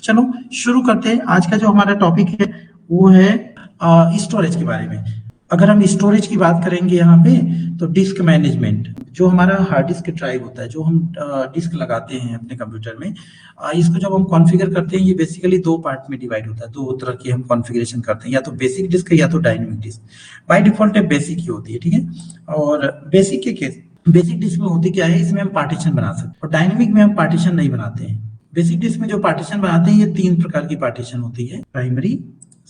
चलो शुरू करते हैं। आज का जो हमारा टॉपिक है वो है स्टोरेज के बारे में। अगर हम स्टोरेज की बात करेंगे यहाँ पे तो डिस्क मैनेजमेंट, जो हमारा हार्ड डिस्क ड्राइव होता है, जो हम डिस्क लगाते हैं अपने कंप्यूटर में, इसको जब हम कॉन्फ़िगर करते हैं, ये बेसिकली दो पार्ट में डिवाइड होता है। दो तरह की हम कॉन्फ़िगरेशन करते हैं, या तो बेसिक डिस्क या तो dynamic disk. By default basic ही होती है, ठीक है। और बेसिक के केस, बेसिक डिस्क में होती क्या है, इसमें हम पार्टीशन बना सकते हैं, और डायनेमिक में हम पार्टीशन नहीं बनाते हैं। बेसिक डिस्क में जो पार्टीशन बनाते हैं, ये तीन प्रकार की पार्टीशन होती है: प्राइमरी,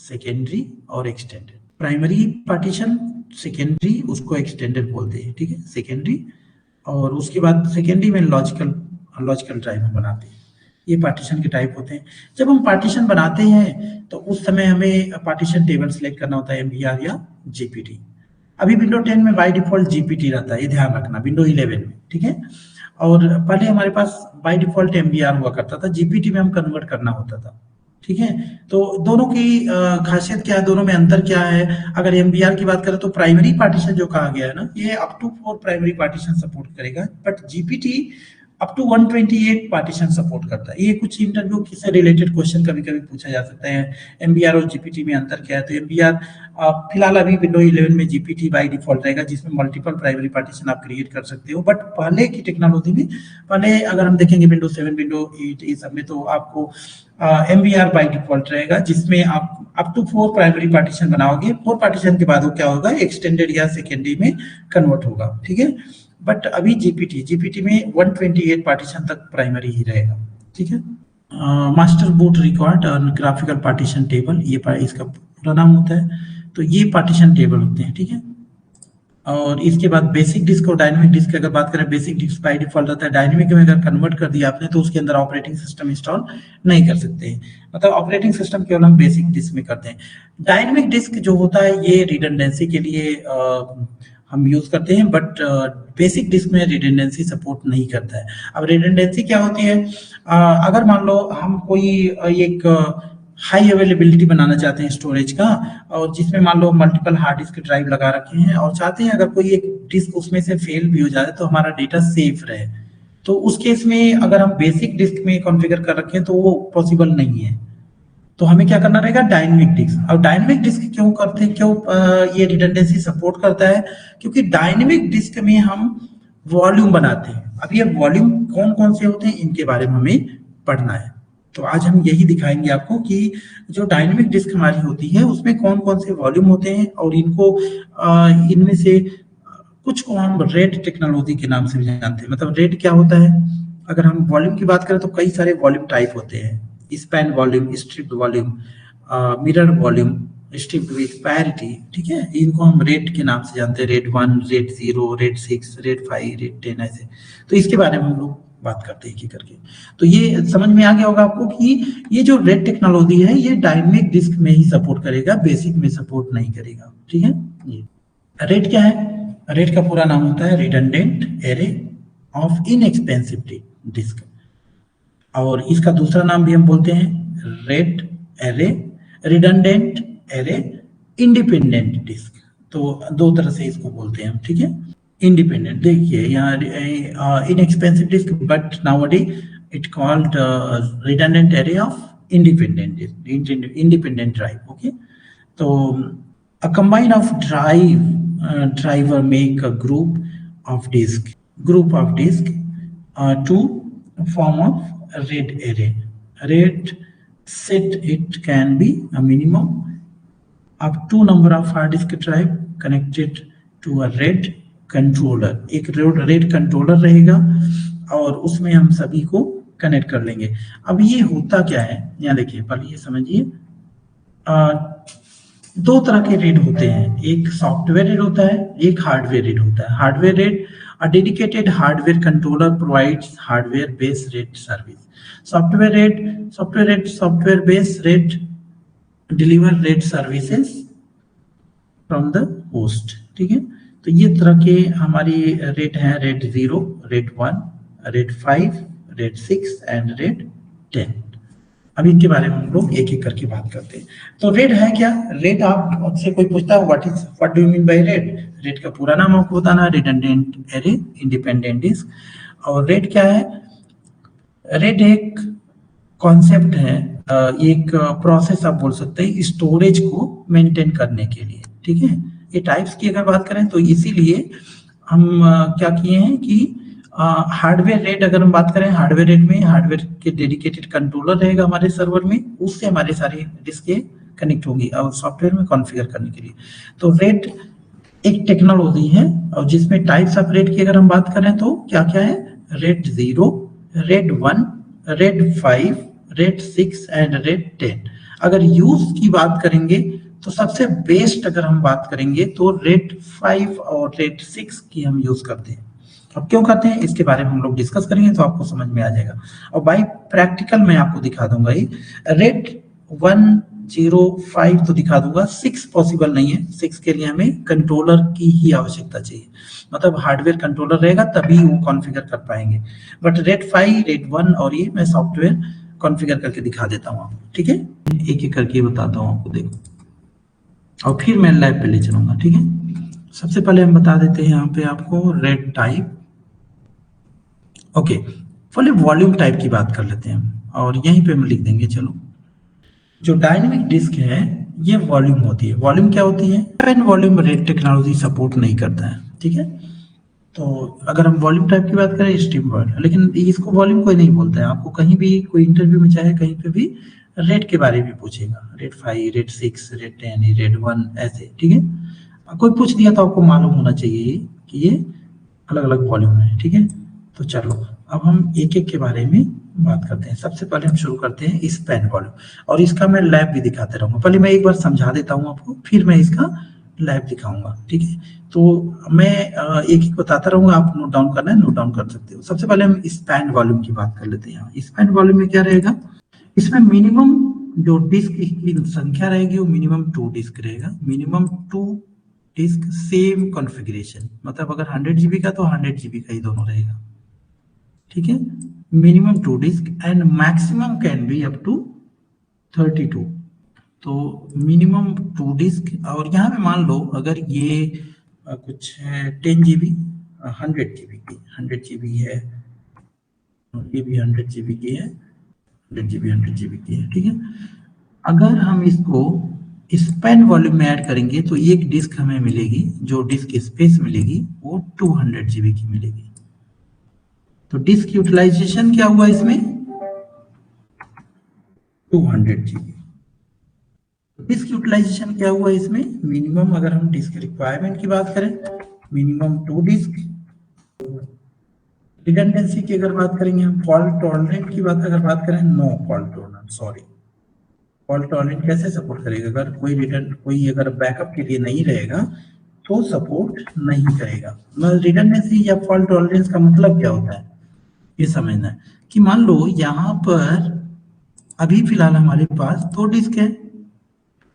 सेकेंडरी और एक्सटेंडेड। प्राइमरी पार्टीशन, सेकेंडरी उसको एक्सटेंडेड बोलते हैं, ठीक है, सेकेंडरी। और उसके बाद सेकेंडरी में लॉजिकल ड्राइव हम बनाते हैं। ये पार्टीशन के टाइप होते हैं। जब हम पार्टीशन बनाते हैं तो उस समय हमें पार्टीशन टेबल सेलेक्ट करना होता है, एमबीआर या जीपीटी। अभी विंडो 10 में बाय डिफॉल्ट जीपीटी रहता है, ये ध्यान रखना, विंडो 11 में, ठीक है। और पहले हमारे पास बाय डिफॉल्ट एमबीआर हुआ करता था, जीपीटी में हम कन्वर्ट करना होता था, ठीक है। तो दोनों की खासियत क्या है, दोनों में अंतर क्या है? अगर एमबीआर की बात करें तो प्राइमरी पार्टीशन जो कहा गया है ना, ये up to 4 primary partition support करेगा, but GPT up to 128 partition support करता है। ये कुछ इंटरव्यू से रिलेटेड क्वेश्चन कभी कभी पूछा जा सकता है, एमबीआर और जीपीटी में अंतर क्या है। तो एमबीआर फिलहाल अभी विंडो 11 में जीपीटी बाय डिफॉल्ट रहेगा, जिसमें मल्टीपल प्राइमरी पार्टीशन आप क्रिएट कर सकते हो। बट पहले की टेक्नोलॉजी में, पहले अगर हम देखेंगे विंडो 7, विंडो 8, ये सब में, तो आपको एमबीआर बाय डिफॉल्ट रहेगा, जिसमें आप अप टू 4 प्राइमरी पार्टीशन बनाओगे। 4 पार्टीशन के बाद वो क्या होगा, एक्सटेंडेड या सेकेंडरी में कन्वर्ट होगा, ठीक है। बट अभी जीपीटी में 128 पार्टीशन तक प्राइमरी ही रहेगा, ठीक है। मास्टर बूट रिकॉर्ड और ग्राफिकल पार्टीशन टेबल, ये इसका पूरा नाम होता है। तो ये पार्टीशन टेबल होते हैं, ठीक है। और इसके बाद बेसिक डिस्क और डायनेमिक डिस्क की अगर बात करें, बेसिक डिस्क बाय डिफॉल्ट रहता है, डायनेमिक में अगर कन्वर्ट कर दिया आपने तो उसके अंदर ऑपरेटिंग सिस्टम इंस्टॉल नहीं कर सकते हैं। मतलब ऑपरेटिंग सिस्टम केवल हम बेसिक डिस्क में करते हैं। डायनेमिक डिस्क जो होता है ये रिडंडेंसी के लिए हम यूज करते हैं, बट बेसिक डिस्क में रिडंडेंसी सपोर्ट नहीं करता है। अब रिडंडेंसी क्या होती है, अगर मान लो हम कोई एक हाई अवेलेबिलिटी बनाना चाहते हैं स्टोरेज का, और जिसमें मान लो मल्टीपल हार्ड डिस्क ड्राइव लगा रखे हैं, और चाहते हैं अगर कोई एक डिस्क उसमें से फेल भी हो जाए तो हमारा डेटा सेफ रहे, तो उस केस में अगर हम बेसिक डिस्क में कॉन्फ़िगर कर रखें तो वो पॉसिबल नहीं है। तो हमें क्या करना रहेगा, डायनेमिक डिस्क। अब डायनेमिक डिस्क क्यों करते हैं, क्यों ये रिडंडेंसी सपोर्ट करता है? क्योंकि डायनेमिक डिस्क में हम वॉल्यूम बनाते हैं। अब ये वॉल्यूम कौन कौन से होते हैं, इनके बारे में हमें पढ़ना है। तो आज हम यही दिखाएंगे आपको कि जो डायनेमिक डिस्क हमारी होती है उसमें कौन कौन से वॉल्यूम होते हैं, और इनको इनमें से कुछ को हम रेड टेक्नोलॉजी के नाम से भी जानते हैं। मतलब रेड क्या होता है, अगर हम वॉल्यूम की बात करें तो कई सारे वॉल्यूम टाइप होते हैं: span volume, striped volume, mirror volume, striped with parity, ठीक है। इनको हम रेड के नाम से जानते हैं: red 1, red 0, red 6, red 5, red 10, ऐसे। तो इसके बारे में हम लोग बात करते हैं करके। तो ये समझ में आ गया होगा आपको कि ये जो रेड टेक्नोलॉजी है ये डायनेमिक डिस्क में ही सपोर्ट करेगा, बेसिक में सपोर्ट नहीं करेगा, ठीक है। ये रेड क्या है, रेड का पूरा नाम होता है redundant array of inexpensive disk, और इसका दूसरा नाम भी हम बोलते हैं RAID array, redundant array, independent disk. तो दो तरह से इसको बोलते हैं हम, ठीक है। इंडिपेंडेंट, देखिए यहाँ inexpensive disk, but nowadays it called redundant array of independent drive, okay. तो a combine of driver make a group of disk to form a RAID array. RAID set it can be a minimum of 2 number of hard disk drive connected to a RAID controller. एक RAID controller रहेगा और उसमें हम सभी को connect कर लेंगे। अब ये होता क्या है, यहाँ देखिए, पहले ये समझिए, दो तरह के रेड होते हैं, एक सॉफ्टवेयर रेड होता है, एक हार्डवेयर रेड होता है। Hardware red, a dedicated hardware controller provides hardware based red service. Software based red deliver red services from the host, ठीक है। तो ये तरह के हमारी रेड हैं: red 0, red 1, red 5, red 6 and red 10। अब इनके बारे में हम लोग एक एक करके बात करते हैं। तो रेड है क्या? रेड, आपसे कोई पूछता है what do you mean by red? Red का पूरा नाम आपको बताना है: रिडंडेंट एरे, इंडिपेंडेंट डिस्क। और रेड क्या है? रेड एक कॉन्सेप्ट है एक प्रोसेस आप बोल सकते हैं स्टोरेज को मेंटेन करने के लिए, ठीक है। ये टाइप्स की अगर बात करें तो इसीलिए हम क्या किए हैं कि हार्डवेयर रेट, अगर हम बात करें हार्डवेयर रेट में, हार्डवेयर के डेडिकेटेड कंट्रोलर रहेगा हमारे सर्वर में, उससे हमारे सारी डिस्कें कनेक्ट होगी और सॉफ्टवेयर में कॉन्फ़िगर करने के लिए। तो रेट एक टेक्नोलॉजी है और जिसमें टाइप्स ऑफ रेट की अगर हम बात करें तो क्या क्या है, rate 0, rate 1, rate 5, rate 6 and rate 10। अगर यूज की बात करेंगे तो सबसे बेस्ट अगर हम बात करेंगे तो रेट 5 और रेट 6 की हम यूज करते हैं। अब क्यों करते हैं इसके बारे में हम लोग डिस्कस करेंगे तो आपको समझ में आ जाएगा और बाई प्रैक्टिकल मैं आपको दिखा दूंगा। ये रेट 105 तो दिखा दूंगा, 6 पॉसिबल नहीं है। 6 के लिए हमें कंट्रोलर की ही आवश्यकता चाहिए, मतलब हार्डवेयर कंट्रोलर रहेगा तभी वो कॉन्फ़िगर कर पाएंगे। बट रेट 5, रेट 1 और ये मैं सॉफ्टवेयर कॉन्फ़िगर करके दिखा देता हूँ आपको, ठीक है। एक एक करके बताता हूँ आपको, देखो, और फिर मैं लैब पे ले चलूंगा, ठीक है। सबसे पहले हम बता देते हैं यहाँ पे आपको रेट टाइप। ओके, पहले वॉल्यूम टाइप की बात कर लेते हैं हम और यहीं पे हम लिख देंगे। चलो, जो डायनेमिक डिस्क है ये वॉल्यूम होती है। वॉल्यूम क्या होती है, span volume RAID technology support नहीं करता है, ठीक है। तो अगर हम वॉल्यूम टाइप की बात करें स्ट्रीम वर्ड, लेकिन इसको वॉल्यूम कोई नहीं बोलता है। आपको कहीं भी कोई इंटरव्यू में चाहे कहीं पे भी रेट के बारे में पूछेगा, रेट 5, रेट 6, रेट 10, रेट 1 ऐसे, ठीक है। कोई पूछ दिया तो आपको मालूम होना चाहिए कि ये अलग अलग वॉल्यूम है, ठीक है। तो चलो अब हम एक एक के बारे में बात करते हैं। सबसे पहले हम शुरू करते हैं स्पैन वॉल्यूम, और इसका मैं लैब भी दिखाते रहूंगा। पहले मैं एक बार समझा देता हूं आपको, फिर मैं इसका लैब दिखाऊंगा, ठीक है। तो मैं एक एक बताता रहूंगा, आप नोट डाउन करना है नोट डाउन कर सकते हो। सबसे पहले हम स्पैन वॉल्यूम की बात कर लेते हैं। स्पैन वॉल्यूम में क्या रहेगा, इसमें मिनिमम जो डिस्क की संख्या रहेगी वो मिनिमम 2 डिस्क रहेगा। मिनिमम 2 डिस्क सेम कॉन्फ़िगरेशन, मतलब अगर 100 जीबी का तो 100 जीबी का ही दोनों रहेगा, ठीक है। Minimum 2 disk and maximum can be up to 32। तो मिनिमम 2 डिस्क, और यहाँ पे मान लो अगर ये कुछ है 10 जीबी, 100 जीबी की, 100 जीबी है, ये भी 100 जीबी की है, 100 जीबी 100 जीबी की है, ठीक है। अगर हम इसको स्पैन वॉल्यूम में ऐड करेंगे तो एक डिस्क हमें मिलेगी, जो डिस्क स्पेस मिलेगी वो 200 जीबी की मिलेगी। तो डिस्क यूटिलाइजेशन क्या हुआ इसमें, 200 जीबी। डिस्क यूटिलाइजेशन क्या हुआ इसमें, मिनिमम अगर हम डिस्क रिक्वायरमेंट की बात करें, मिनिमम 2 डिस्क। रिडंडेंसी की अगर बात करेंगे हम, फॉल्ट टॉलरेंट की बात अगर बात करें, no fault tolerant, sorry, fault tolerant कैसे सपोर्ट करेगा, अगर कोई अगर बैकअप के लिए नहीं रहेगा तो सपोर्ट नहीं करेगा। रिडंडेंसी या फॉल्ट टॉलरेंस का मतलब क्या होता है ये समझना है कि मान लो यहाँ पर अभी फिलहाल हमारे पास 2 डिस्क है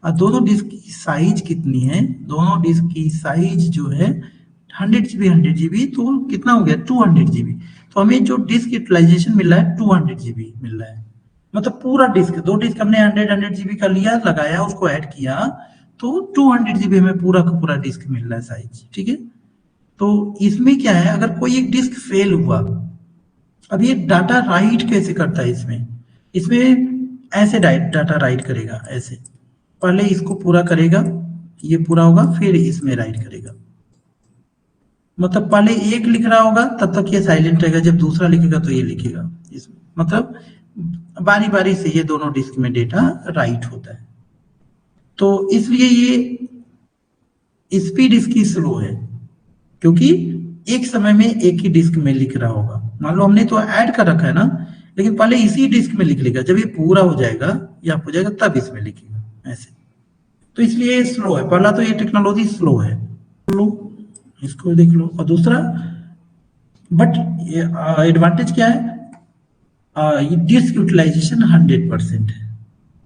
और दोनों डिस्क की साइज कितनी है, दोनों डिस्क की साइज जो है 100 जीबी 100 जीबी, तो कितना हो गया 200 जीबी। तो हमें जो डिस्क यूटिलाइजेशन मिल रहा है 200 जीबी मिल रहा है, मतलब पूरा डिस्क, 2 डिस्क हमने 100 जीबी का लिया, लगाया, उसको ऐड किया तो 200 जीबी में पूरा का पूरा डिस्क मिल रहा है साइज, ठीक है। तो इसमें क्या है, अगर कोई एक डिस्क फेल हुआ, अब ये डाटा राइट कैसे करता है इसमें, इसमें ऐसे डाटा राइट करेगा, ऐसे पहले इसको पूरा करेगा, ये पूरा होगा, फिर इसमें राइट करेगा। मतलब पहले एक लिख रहा होगा तब तक ये साइलेंट रहेगा, जब दूसरा लिखेगा तो ये लिखेगा, मतलब बारी बारी से ये दोनों डिस्क में डेटा राइट होता है। तो इसलिए ये स्पीड इसकी स्लो है, क्योंकि एक समय में एक ही डिस्क में लिख रहा होगा। मान लो हमने तो ऐड कर रखा है ना, लेकिन पहले इसी डिस्क में लिख लेगा, जब ये पूरा हो जाएगा या हो जाएगा तब इसमें लिखेगा, ऐसे। तो इसलिए स्लो है, पहला तो ये टेक्नोलॉजी स्लो है, लो इसको देख लो। और दूसरा, बट एडवांटेज क्या है, ये डिस्क यूटिलाइजेशन 100% है।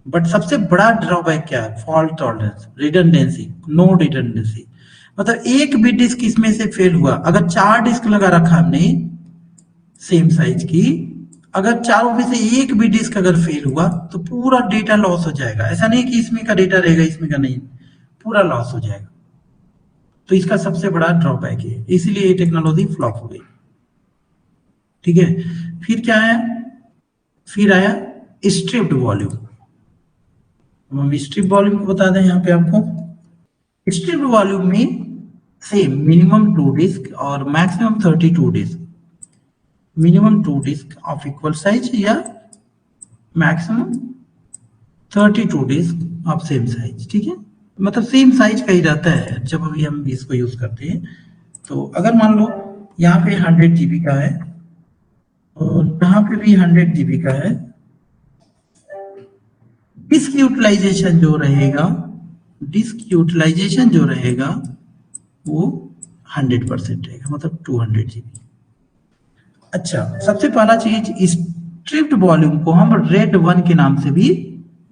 बट सबसे बड़ा ड्रॉबैक क्या है, fault tolerance, redundancy, no redundancy. मतलब एक भी डिस्क इसमें से फेल हुआ, अगर 4 डिस्क लगा रखा हमने सेम साइज की, अगर चारों में से एक भी डिस्क अगर फेल हुआ तो पूरा डेटा लॉस हो जाएगा। ऐसा नहीं कि इसमें का डेटा रहेगा इसमें का नहीं, पूरा लॉस हो जाएगा। तो इसका सबसे बड़ा ड्रॉबैक है, इसीलिए ये टेक्नोलॉजी फ्लॉप हो गई, ठीक है। फिर क्या है, फिर आया स्ट्रिप्ड वॉल्यूम। हम स्ट्रिप वॉल्यूम को बता दें यहाँ पे आपको। स्ट्रिप वॉल्यूम में सेम मिनिमम 2 डिस्क और maximum 32 disk, minimum 2 disk of equal size या maximum 32 disk of same size, ठीक है, मतलब सेम साइज का ही रहता है जब अभी हम इसको यूज करते हैं। तो अगर मान लो यहाँ पे 100 जीबी का है और यहाँ पे भी 100 जीबी का है, डिस्क यूटिलाइजेशन जो रहेगा, डिस्क यूटिलाइजेशन जो रहेगा वो 100% रहेगा, मतलब 200 जीबी। अच्छा, सबसे पहला चीज, स्ट्रिप्ड वॉल्यूम को हम रेड 1 के नाम से भी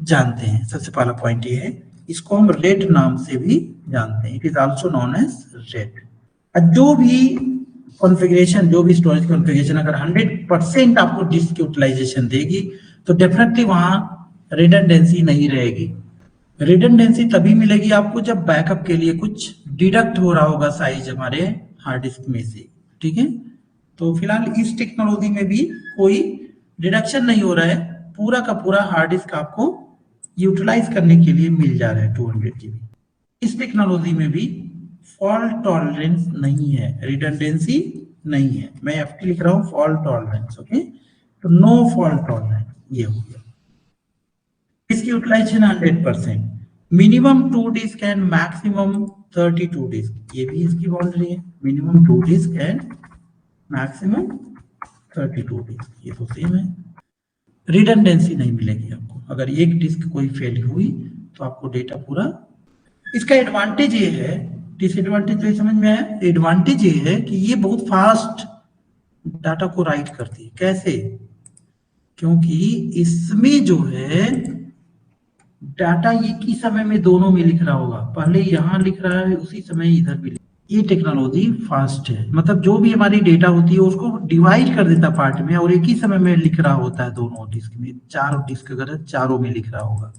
जानते हैं। सबसे पहला पॉइंट ये है, इसको हम रेड नाम से भी जानते हैं, it is also known as RAID. जो भी कॉन्फ़िगरेशन, जो भी स्टोरेज कॉन्फ़िगरेशन अगर 100% आपको डिस्क यूटिलाइजेशन देगी तो डेफिनेटली वहां रिडंडेंसी नहीं रहेगी। रिडंडेंसी तभी मिलेगी आपको जब बैकअप के लिए कुछ डिडक्ट हो रहा होगा साइज हमारे हार्ड डिस्क में से, ठीक है। तो फिलहाल इस टेक्नोलॉजी में भी कोई डिडक्शन नहीं हो रहा है, पूरा का पूरा हार्ड डिस्क आपको यूटिलाइज करने के लिए मिल जा रहा है 200 जीबी। इस टेक्नोलॉजी में भी फॉल्ट टॉलरेंस नहीं है, रिडंडेंसी नहीं है। मैं एफटी लिख रहा हूं, फॉल्ट टॉलरेंस, ओके। तो नो फॉल्ट टॉलरेंस, ये हो गया। इसकी utilisation 100%, minimum 2 disk and maximum 32 disk, ये भी इसकी बाउंड्री है, minimum 2 disk and maximum 32 disk, ये तो सेम है। रिडंडेंसी नहीं मिलेगी आपको, अगर एक डिस्क कोई फेल हुई तो आपको डेटा पूरा। इसका एडवांटेज ये है, डिसएडवांटेज तो समझ में आया। एडवांटेज ये है कि ये बहुत फास्ट डाटा को राइट करती है। कैसे? क्योंकि इसमें जो है डाटा एक ही समय में दोनों में लिख रहा होगा, पहले यहां लिख रहा है उसी समय इधर भी। ये टेक्नोलॉजी फास्ट है, मतलब जो भी हमारी डेटा होती है उसको डिवाइड कर देता पार्ट में और एक ही समय में लिख रहा होता है दोनों डिस्क में। 4 डिस्क अगर है, चारों में लिख रहा होगा,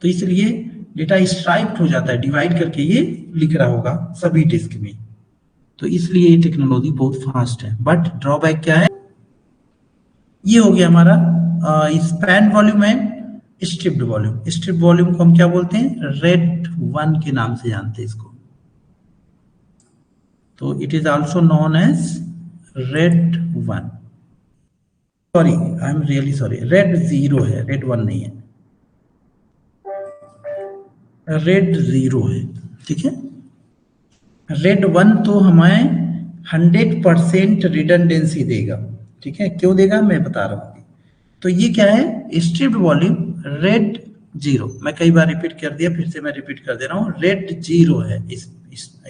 तो इसलिए डेटा स्ट्राइप्ड हो जाता है, डिवाइड करके ये लिख रहा होगा सभी डिस्क में। तो इसलिए ये टेक्नोलॉजी बहुत फास्ट है। बट ड्रॉबैक क्या है? ये हो गया हमारा span volume and striped volume. Striped volume को हम क्या बोलते हैं? रेड 1 के नाम से जानते हैं इसको। तो it is also known as RAID 1, sorry I am really sorry, RAID 0 है, रेड 1 नहीं है, रेड 0 है, ठीक है। रेड 1 तो हमें 100% रिडंडेंसी देगा, ठीक है। क्यों देगा मैं बता रहा हूँ। तो ये क्या है? स्ट्रिप्ड वॉल्यूम रेड 0, मैं कई बार रिपीट कर दिया, फिर से मैं रिपीट कर दे रहा हूँ, रेड 0 है इस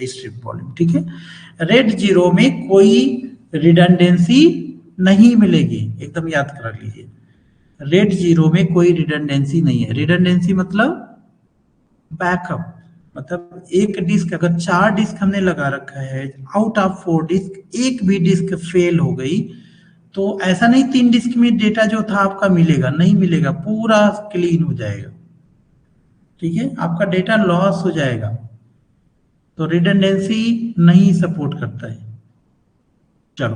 स्ट्रिप वॉल्यूम, ठीक है। रेड 0 में कोई रिडंडेंसी नहीं मिलेगी, एकदम याद कर लीजिए। रेड 0 में कोई रिडंडेंसी नहीं है। रिडंडेंसी मतलब बैकअप, मतलब एक डिस्क, अगर 4 डिस्क हमने लगा रखा है, आउट ऑफ 4 डिस्क एक भी डिस्क फेल हो गई तो ऐसा नहीं 3 डिस्क में डेटा जो था आपका मिलेगा, नहीं मिलेगा, पूरा क्लीन हो जाएगा, ठीक है, आपका डेटा लॉस हो जाएगा। तो रिडंडेंसी नहीं सपोर्ट करता है। चलो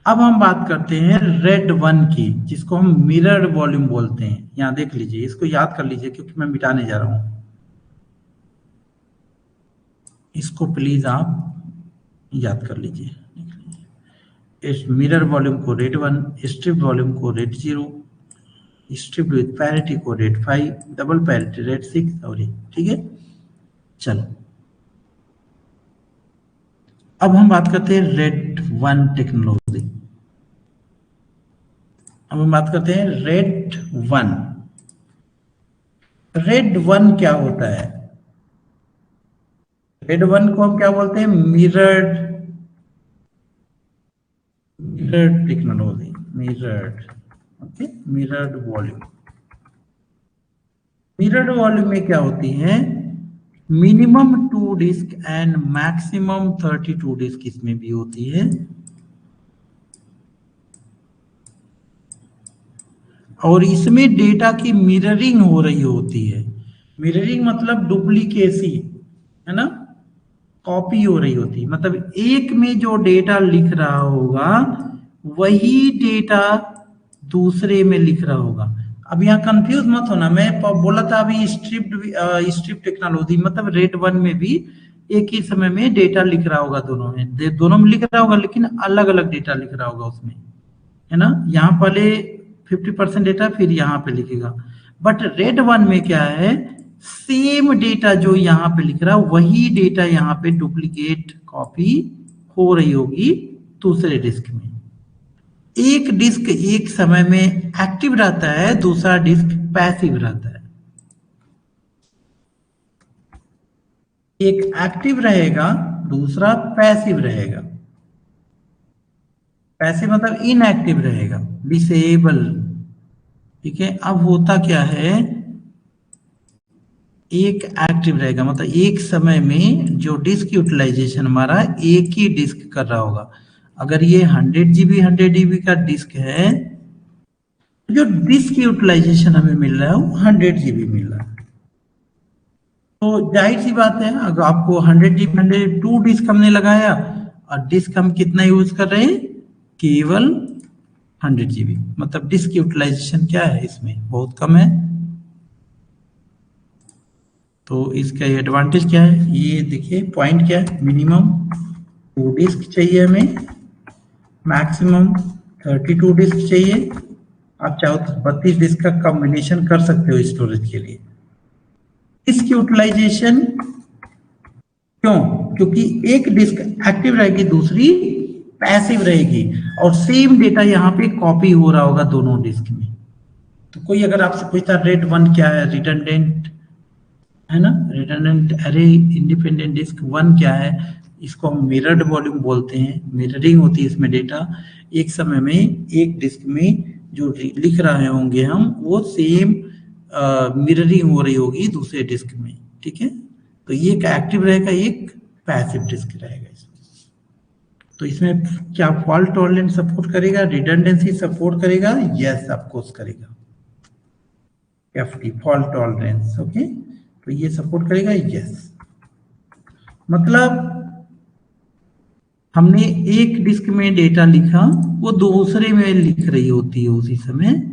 अब हम बात करते हैं रेड 1 की, जिसको हम मिरर वॉल्यूम बोलते हैं। यहां देख लीजिए, इसको याद कर लीजिए क्योंकि मैं मिटाने जा रहा हूं। इसको प्लीज आप याद कर लीजिए। इस मिरर वॉल्यूम को रेड 1, स्ट्रिप वॉल्यूम को रेड 0, स्ट्रिप विथ पैरिटी को रेड 5, डबल पैरिटी रेड 6 और ये, ठीक है। चलो अब हम बात करते हैं रेड 1 टेक्नोलॉजी। अब हम बात करते हैं रेड 1। रेड 1 क्या होता है? रेड 1 को हम क्या बोलते हैं? Mirrored technology, mirrored, okay, mirrored volume. Mirrored volume में क्या होती है? Minimum 2 disk and maximum 32 disk इसमें भी होती है। और इसमें डेटा की मिररिंग हो रही होती है। मिररिंग मतलब डुप्लीकेसी, है ना, कॉपी हो रही होती है। मतलब एक में जो डेटा लिख रहा होगा वही डेटा दूसरे में लिख रहा होगा। अब यहाँ कंफ्यूज मत होना, मैं बोला था अभी स्ट्रिप टेक्नोलॉजी मतलब रेड वन में भी एक ही समय में डेटा लिख रहा होगा, दोनों में लिख रहा होगा, लेकिन अलग अलग डेटा लिख रहा होगा उसमें, है ना। यहाँ पहले 50% डेटा फिर यहाँ पे लिखेगा, बट रेड वन में क्या है, सेम डेटा जो यहाँ पे लिख रहा है वही डेटा यहाँ पे डुप्लीकेट कॉपी हो रही होगी दूसरे डिस्क में। एक डिस्क एक समय में एक्टिव रहता है, दूसरा डिस्क पैसिव रहता है। एक एक्टिव रहेगा, दूसरा पैसिव रहेगा। पैसिव मतलब इनएक्टिव रहेगा, डिसेबल। ठीक है, अब होता क्या है, एक एक्टिव रहेगा मतलब एक समय में जो डिस्क यूटिलाइजेशन हमारा एक ही डिस्क कर रहा होगा। अगर ये 100 GB का डिस्क है, जो डिस्क यूटिलाइजेशन हमें मिल रहा है वो 100 GB मिल रहा है। तो जाहिर सी बात है, अगर आपको 100 GB 102 डिस्क हमने लगाया और डिस्क हम कितना यूज कर रहे हैं, केवल 100 GB, मतलब डिस्क यूटिलाइजेशन क्या है इसमें बहुत कम है। तो इसका एडवांटेज क्या है, ये देखिए पॉइंट क्या है, मिनिमम 2 डिस्क चाहिए हमें, मैक्सिमम 32 डिस्क चाहिए। आप चाहो तो 32 डिस्क का कॉम्बिनेशन कर सकते हो स्टोरेज के लिए। डिस्क यूटिलाइजेशन क्यों, क्योंकि एक डिस्क एक्टिव रहेगी, दूसरी पैसिव रहेगी, और सेम डेटा यहाँ पे कॉपी हो रहा होगा दोनों डिस्क में। तो कोई अगर आपसे पूछता रेड वन क्या है, रिडंडेंट है ना, रिडंडेंट अरे इंडिपेंडेंट डिस्क वन क्या है, इसको हम मिरर्ड वॉल्यूम बोलते हैं। मिररिंग होती है इसमें, डेटा एक समय में एक डिस्क में जो लिख रहे होंगे हम, वो सेम मिररिंग हो रही होगी दूसरे डिस्क में। ठीक है, तो ये एक एक्टिव रहेगा, एक पैसिव डिस्क रहेगा इसमें। तो इसमें क्या फॉल्ट टॉलरेंस सपोर्ट करेगा, रिडंडेंसी सपोर्ट करेगा, यस ऑफ कोर्स करेगा, एफटी फॉल्ट टॉलरेंस। ओके, तो ये सपोर्ट करेगा, यस। मतलब हमने एक डिस्क में डेटा लिखा, वो दूसरे में लिख रही होती है उसी समय।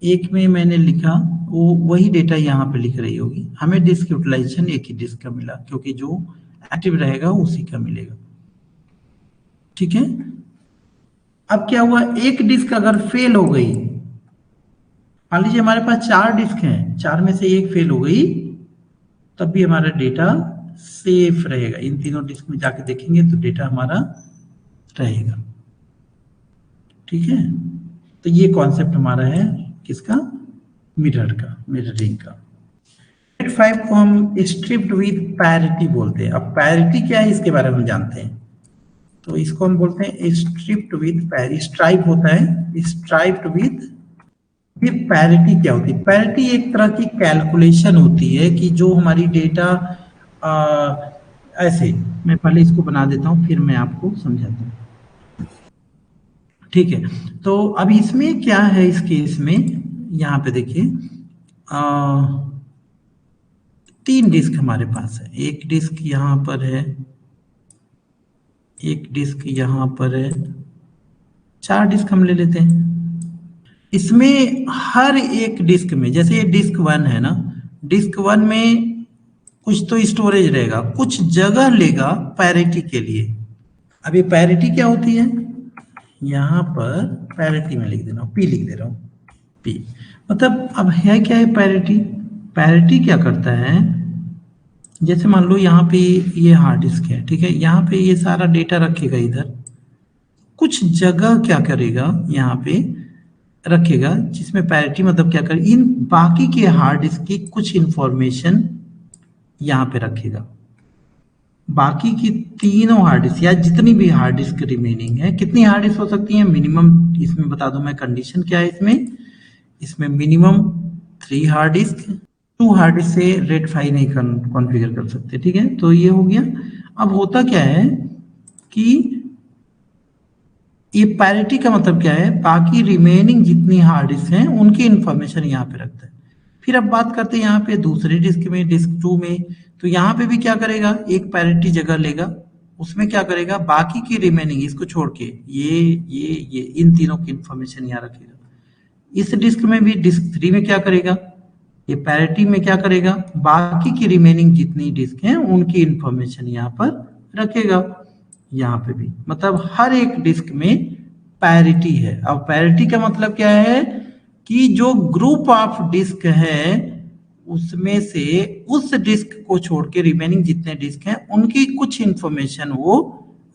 एक में मैंने लिखा, वो वही डेटा यहाँ पे लिख रही होगी, हमें डिस्क यूटिलाइजेशन एक ही डिस्क का मिला, क्योंकि जो एक्टिव रहेगा उसी का मिलेगा। ठीक है, अब क्या हुआ, एक डिस्क अगर फेल हो गई, मान लीजिए हमारे पास 4 डिस्क हैं, 4 में से एक फेल हो गई, तब भी हमारा डेटा सेफ रहेगा। इन तीनों डिस्क में जाके देखेंगे तो डेटा हमारा रहेगा। ठीक है, तो ये कॉन्सेप्ट हमारा है किसका, मिरर का, मिररिंग का। 5 को हम स्ट्रिप्ड विद पैरिटी बोलते हैं। अब पैरिटी क्या है इसके बारे में जानते हैं, तो इसको हम बोलते हैं स्ट्रिप्ड विद पैरिटी। स्ट्राइप होता है, स्ट्राइप्ड विद। फिर पैरिटी क्या होती है, पैरिटी एक तरह की कैलकुलेशन होती है कि जो हमारी डेटा ऐसे, मैं पहले इसको बना देता हूं फिर मैं आपको समझाता हूं। ठीक है, तो अब इसमें क्या है, इस केस में यहाँ पे देखिए 3 डिस्क हमारे पास है, एक डिस्क यहाँ पर है, एक डिस्क यहाँ पर है, 4 डिस्क हम ले लेते हैं। इसमें हर एक डिस्क में, जैसे ये डिस्क 1 है ना, डिस्क 1 में कुछ तो स्टोरेज रहेगा, कुछ जगह लेगा पैरिटी के लिए। अब ये पैरिटी क्या होती है, यहाँ पर पैरिटी में लिख दे रहा हूँ, पी लिख दे रहा हूँ, पी। मतलब अब है क्या है पैरिटी, पैरिटी क्या करता है, जैसे मान लो यहाँ पे ये हार्ड डिस्क है, ठीक है, यहाँ पे ये सारा डेटा रखेगा, इधर कुछ जगह क्या करेगा यहाँ पे रखेगा, जिसमें पैरिटी मतलब क्या करे, इन बाकी के हार्ड डिस्क की कुछ इंफॉर्मेशन यहाँ पे रखेगा। बाकी की तीनों हार्ड डिस्क या जितनी भी हार्ड डिस्क रिमेनिंग है, कितनी हार्ड डिस्क हो सकती है, मिनिमम, इसमें बता दूं मैं कंडीशन क्या है इसमें minimum 3 hard disk, 2 hard disk से रेड 5 नहीं कॉन्फ़िगर कर सकते। ठीक है, तो ये हो गया। अब होता क्या है कि ये पैरिटी का मतलब क्या है, बाकी रिमेनिंग जितनी हार्ड डिस्क हैं उनकी इंफॉर्मेशन यहाँ पे रखता है। फिर अब बात करते हैं यहाँ पे दूसरे डिस्क में, डिस्क 2 में, तो यहाँ पे भी क्या करेगा, एक पैरिटी जगह लेगा, उसमें क्या करेगा, बाकी की रिमेनिंग इसको छोड़ के ये इन तीनों की इंफॉर्मेशन यहाँ रखेगा। इस डिस्क में भी डिस्क 3 में क्या करेगा, ये पैरिटी में क्या करेगा, बाकी की रिमेनिंग जितनी डिस्क हैं उनकी इंफॉर्मेशन यहाँ पर रखेगा। यहाँ पे भी मतलब हर एक डिस्क में पैरिटी है। अब पैरिटी का मतलब क्या है कि जो ग्रुप ऑफ डिस्क है उसमें से उस डिस्क को छोड़ के रिमेनिंग जितने डिस्क हैं उनकी कुछ इंफॉर्मेशन वो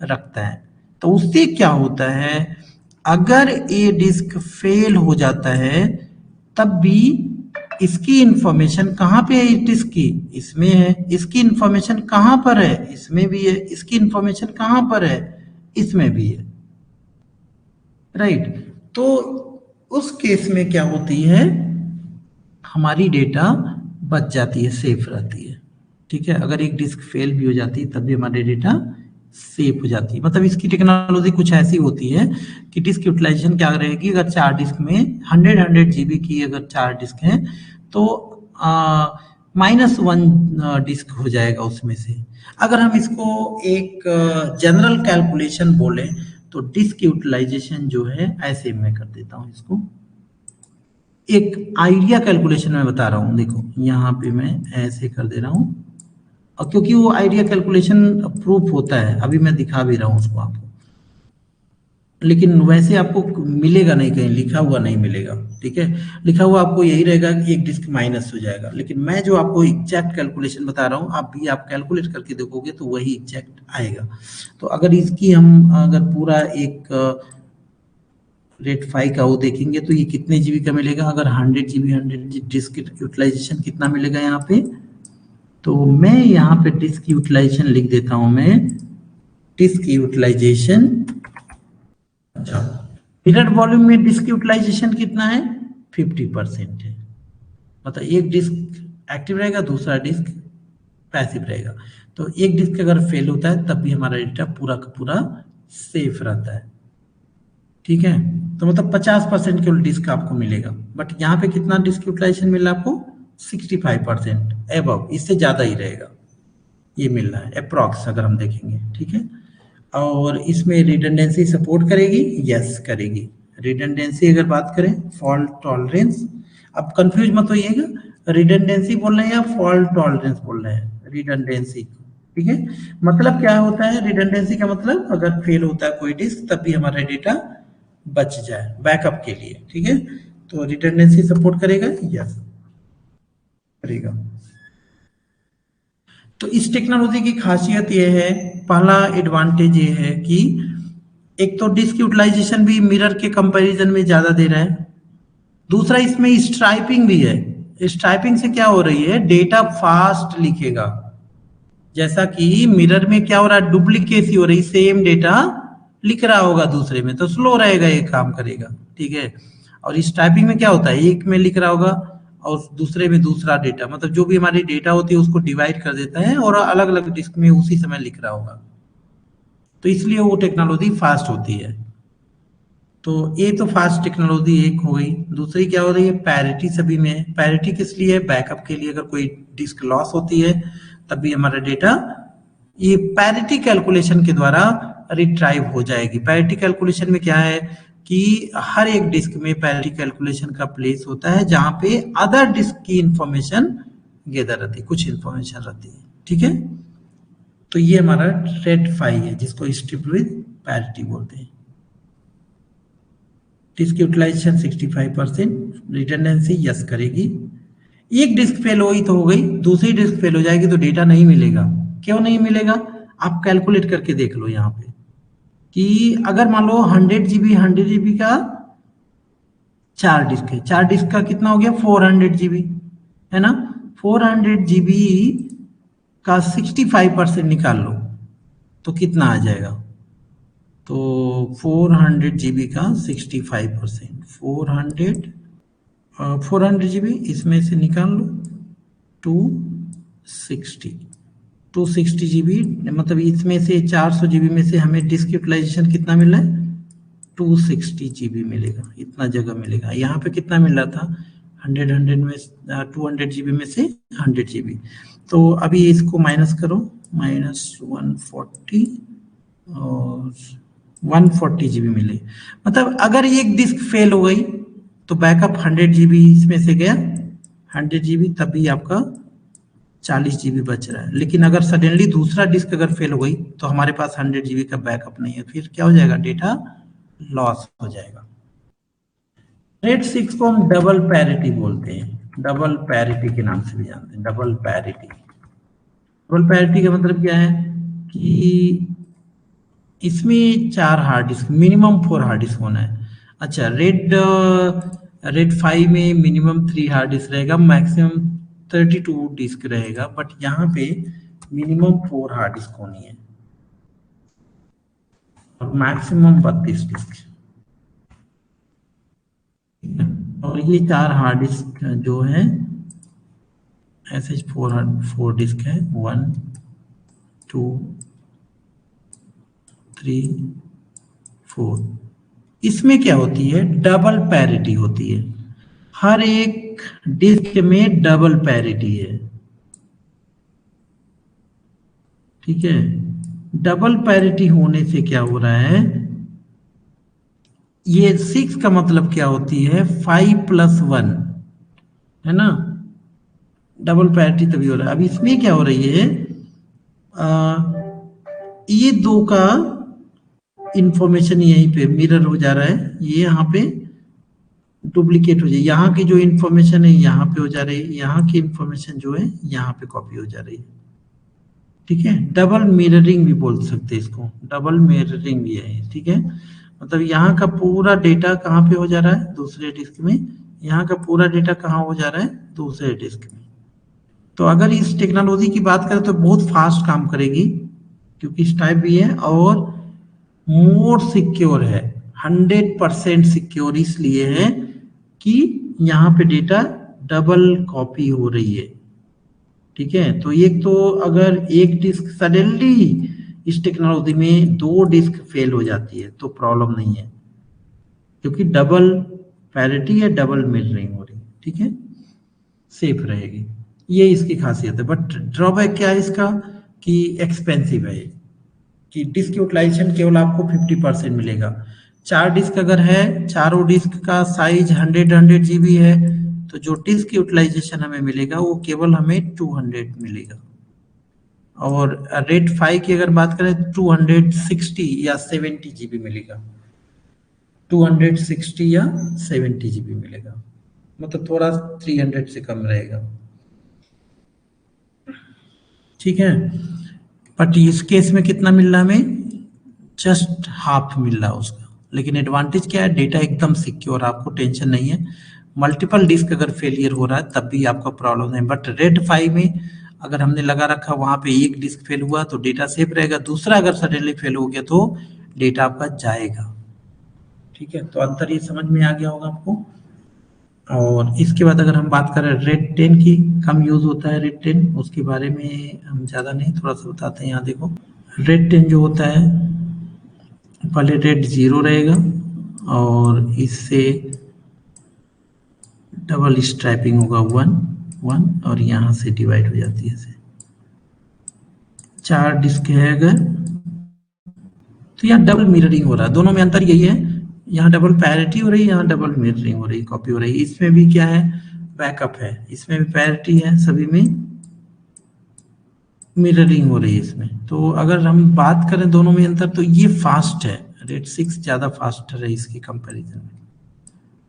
रखता है। तो उससे क्या होता है, अगर ये डिस्क फेल हो जाता है तब भी इसकी इंफॉर्मेशन कहाँ पे है, इस डिस्क की इसमें है, इसकी इंफॉर्मेशन कहाँ पर है, इसमें भी है, इसकी इंफॉर्मेशन कहाँ पर है, इसमें भी है, राइट। तो उस केस में क्या होती है, हमारी डेटा बच जाती है, सेफ रहती है, ठीक है। अगर एक डिस्क फेल भी हो जाती है तब भी हमारी डेटा सेफ हो जाती है। मतलब इसकी टेक्नोलॉजी कुछ ऐसी होती है कि डिस्क यूटिलाइजेशन क्या रहेगी, अगर 4 डिस्क में 100 जीबी की अगर 4 डिस्क हैं तो -1 डिस्क हो जाएगा उसमें से। अगर हम इसको एक जनरल कैलकुलेशन बोले तो डिस्क यूटिलाइजेशन जो है, ऐसे मैं कर देता हूँ इसको, एक आइडिया कैलकुलेशन में बता रहा हूँ। देखो यहाँ पे मैं ऐसे कर दे रहा हूँ, और क्योंकि वो आइडिया कैलकुलेशन प्रूफ होता है, अभी मैं दिखा भी रहा हूँ उसको आपको, लेकिन वैसे आपको मिलेगा नहीं, कहीं लिखा हुआ नहीं मिलेगा, ठीक है। लिखा हुआ आपको यही रहेगा कि एक डिस्क माइनस हो जाएगा, लेकिन मैं जो आपको एग्जैक्ट कैलकुलेशन बता रहा हूँ, आप भी आप कैलकुलेट करके देखोगे तो वही एग्जैक्ट आएगा। तो अगर इसकी हम अगर पूरा एक रेट 5 का वो देखेंगे तो ये कितने जीबी का मिलेगा, अगर 100 जीबी 100 डिस्क यूटिलाइजेशन कितना मिलेगा यहाँ पे, तो मैं यहाँ पे डिस्क यूटिलाइजेशन लिख देता हूँ, मैं डिस्क यूटिलाइजेशन, अच्छा मिरर वॉल्यूम में डिस्क यूटिलाइजेशन कितना है, 50% है। मतलब एक डिस्क एक्टिव रहेगा, दूसरा डिस्क पैसिव रहेगा। तो एक डिस्क अगर फेल होता है तब भी हमारा डेटा पूरा का पूरा सेफ रहता है, ठीक है। तो मतलब 50% केवल डिस्क आपको मिलेगा, बट यहाँ पे कितना डिस्क यूटिलाइजेशन मिल रहा है आपको, 65% एबव, इससे ज्यादा ही रहेगा ये मिल रहा है अप्रॉक्स अगर हम देखेंगे, ठीक है। और इसमें रिडंडेंसी सपोर्ट करेगी, यस करेगी। रिडंडेंसी अगर बात करें, फॉल्ट टॉलरेंस, अब कंफ्यूज मत होइएगा, रिडंडेंसी बोल रहे हैं या फॉल्ट टॉलरेंस बोल रहे हैं, रिडंडेंसी, ठीक है। मतलब क्या होता है रिडंडेंसी का मतलब, अगर फेल होता है कोई डिस्क तब भी हमारा डेटा बच जाए बैकअप के लिए, ठीक है। तो रिडंडेंसी सपोर्ट करेगा, यस करेगा। तो इस टेक्नोलॉजी की खासियत यह है, पहला एडवांटेज ये है कि एक तो डिस्क यूटिलाइजेशन भी मिरर के कंपैरिजन में ज्यादा दे रहा है, दूसरा इसमें स्ट्राइपिंग भी है। स्ट्राइपिंग से क्या हो रही है, डेटा फास्ट लिखेगा, जैसा कि मिरर में क्या हो रहा है, डुप्लीकेसी हो रही, सेम डेटा लिख रहा होगा दूसरे में तो स्लो रहेगा, ये काम करेगा, ठीक है। और इस टाइपिंग में क्या होता है, एक में लिख रहा होगा और दूसरे में दूसरा डेटा, मतलब जो भी हमारी डेटा होती है उसको डिवाइड कर देता है और अलग अलग डिस्क में उसी समय लिख रहा होगा, तो इसलिए वो टेक्नोलॉजी फास्ट होती है। तो ये तो फास्ट टेक्नोलॉजी एक हो गई। दूसरी क्या हो रही है, पैरिटी सभी में। पैरिटी किस लिए, बैकअप के लिए, अगर कोई डिस्क लॉस होती है तब भी हमारा डेटा ये पैरिटी कैलकुलेशन के द्वारा रिट्राइव हो जाएगी। पैरिटी कैलकुलेशन में क्या है कि हर एक डिस्क में पैरिटी कैलकुलेशन का प्लेस होता है जहां पे अदर डिस्क की इंफॉर्मेशन गैदर रहती है, कुछ इंफॉर्मेशन रहती है, ठीक है। तो ये हमारा रेट 5 है जिसको स्ट्रिप विद पैरिटी बोलते हैं। डिस्क यूटिलाइजेशन 65%, रिडंडेंसी यस करेगी। एक डिस्क फेल हुई तो हो गई, दूसरी डिस्क फेल हो जाएगी तो डेटा नहीं मिलेगा। क्यों नहीं मिलेगा, आप कैलकुलेट करके देख लो यहाँ पे कि अगर मान लो 100 जीबी का 4 डिस्क है, 4 डिस्क का कितना हो गया, 400 जीबी है ना। 400 जीबी का 65% निकाल लो तो कितना आ जाएगा, तो 400 जीबी का 65%, 400 जीबी इसमें से निकाल लो 260 जीबी, मतलब इसमें से 400 जीबी में से हमें डिस्क यूटिलाइजेशन कितना मिल रहा है, 260 जीबी मिलेगा, इतना जगह मिलेगा। यहाँ पे कितना मिल रहा था, 100 में 200 जीबी में से 100 जीबी। तो अभी इसको माइनस करो, -140 और 140 जीबी मिले। मतलब अगर एक डिस्क फेल हो गई तो बैकअप 100 जीबी इसमें से गया, 100 जीबी, तभी आपका 40 जीबी बच रहा है। लेकिन अगर सडनली दूसरा डिस्क अगर फेल हो गई तो हमारे पास 100 जीबी का बैकअप नहीं है, फिर क्या हो जाएगा, डेटा लॉस हो जाएगा। रेट 6 को हम डबल पैरिटी बोलते हैं, डबल पैरिटी के नाम से भी जानते हैं, डबल पैरिटी। डबल पैरिटी का मतलब क्या है कि इसमें 4 hard disk, minimum 4 hard disk होना है। अच्छा, रेड 5 में मिनिमम 3 हार्ड डिस्क रहेगा, मैक्सिमम 32 डिस्क रहेगा, बट यहाँ पे मिनिमम 4 हार्ड डिस्क होनी है और मैक्सिमम 32 डिस्क। और ये 4 हार्ड डिस्क जो है SH4 डिस्क है, 1 2 3 4। इसमें क्या होती है, डबल पैरिटी होती है, हर एक डिस्क में डबल पैरिटी है, ठीक है। डबल पैरिटी होने से क्या हो रहा है, ये 6 का मतलब क्या होती है, 5+1 है ना, डबल पैरिटी तभी हो रहा है। अब इसमें क्या हो रही है, ये 2 का इंफॉर्मेशन यहीं पे मिरर हो जा रहा है, ये यहाँ पे डुप्लीकेट हो जाए, यहाँ की जो इंफॉर्मेशन है यहाँ पे हो जा रही है, यहाँ की इंफॉर्मेशन जो है यहाँ पे कॉपी हो जा रही है, ठीक है। डबल मिररिंग भी बोल सकते हैं इसको, डबल मिररिंग भी है, ठीक है। मतलब यहाँ का पूरा डेटा कहाँ पे हो जा रहा है, दूसरे डिस्क में, यहाँ का पूरा डेटा कहाँ हो जा रहा है, दूसरे डिस्क में। तो अगर इस टेक्नोलॉजी की बात करें तो बहुत फास्ट काम करेगी, क्योंकि इस टाइप भी है और मोर सिक्योर है, 100% सिक्योर इसलिए है कि यहाँ पे डेटा डबल कॉपी हो रही है, ठीक है। तो एक तो अगर एक डिस्क सडनली इस टेक्नोलॉजी में 2 डिस्क फेल हो जाती है तो प्रॉब्लम नहीं है, क्योंकि डबल पैरिटी है, डबल मिररिंग हो रही, ठीक है, सेफ रहेगी, ये इसकी खासियत है। बट ड्रॉबैक क्या है इसका कि एक्सपेंसिव है, कि डिस्क यूटिलाइजेशन केवल आपको 50% मिलेगा। 4 डिस्क अगर है, चारों डिस्क का साइज 100 जीबी है, तो जो डिस्क यूटिलाइजेशन हमें मिलेगा वो केवल हमें 200 मिलेगा। और रेड 5 की अगर बात करें 260 या 70 जीबी मिलेगा, 260 या 70 जीबी मिलेगा, मतलब थोड़ा 300 से कम रहेगा, ठीक है। बट इस केस में कितना मिल रहा है हमें, जस्ट हाफ मिल रहा है उसका। लेकिन एडवांटेज क्या है, डेटा एकदम सिक्योर, आपको टेंशन नहीं है। मल्टीपल डिस्क अगर फेलियर हो रहा है तब भी आपका प्रॉब्लम नहीं। बट रेड 5 में अगर हमने लगा रखा वहां पे एक डिस्क फेल हुआ तो डेटा सेफ रहेगा, दूसरा अगर सडनली फेल हो गया तो डेटा आपका जाएगा, ठीक है। तो अंतर ये समझ में आ गया होगा आपको। और इसके बाद अगर हम बात करें रेड 10 की, कम यूज होता है रेड 10, उसके बारे में हम ज्यादा नहीं, थोड़ा सा बताते हैं। यहाँ देखो, रेड 10 जो होता है, पहले रेड 0 रहेगा और इससे डबल स्ट्रैपिंग होगा 1 1 और यहाँ से डिवाइड हो जाती है ऐसे। 4 डिस्क है अगर, तो यहाँ डबल मिररिंग हो रहा है, दोनों में अंतर यही है, यहाँ डबल पैरिटी हो रही है, यहाँ डबल मिररिंग हो रही है, कॉपी हो रही है। इसमें भी क्या है, बैकअप है, इसमें भी पैरिटी है, सभी में मिररिंग हो रही है इसमें। तो अगर हम बात करें दोनों में अंतर, तो ये फास्ट है, रेड 6 ज्यादा फास्ट है इसके कंपैरिजन में,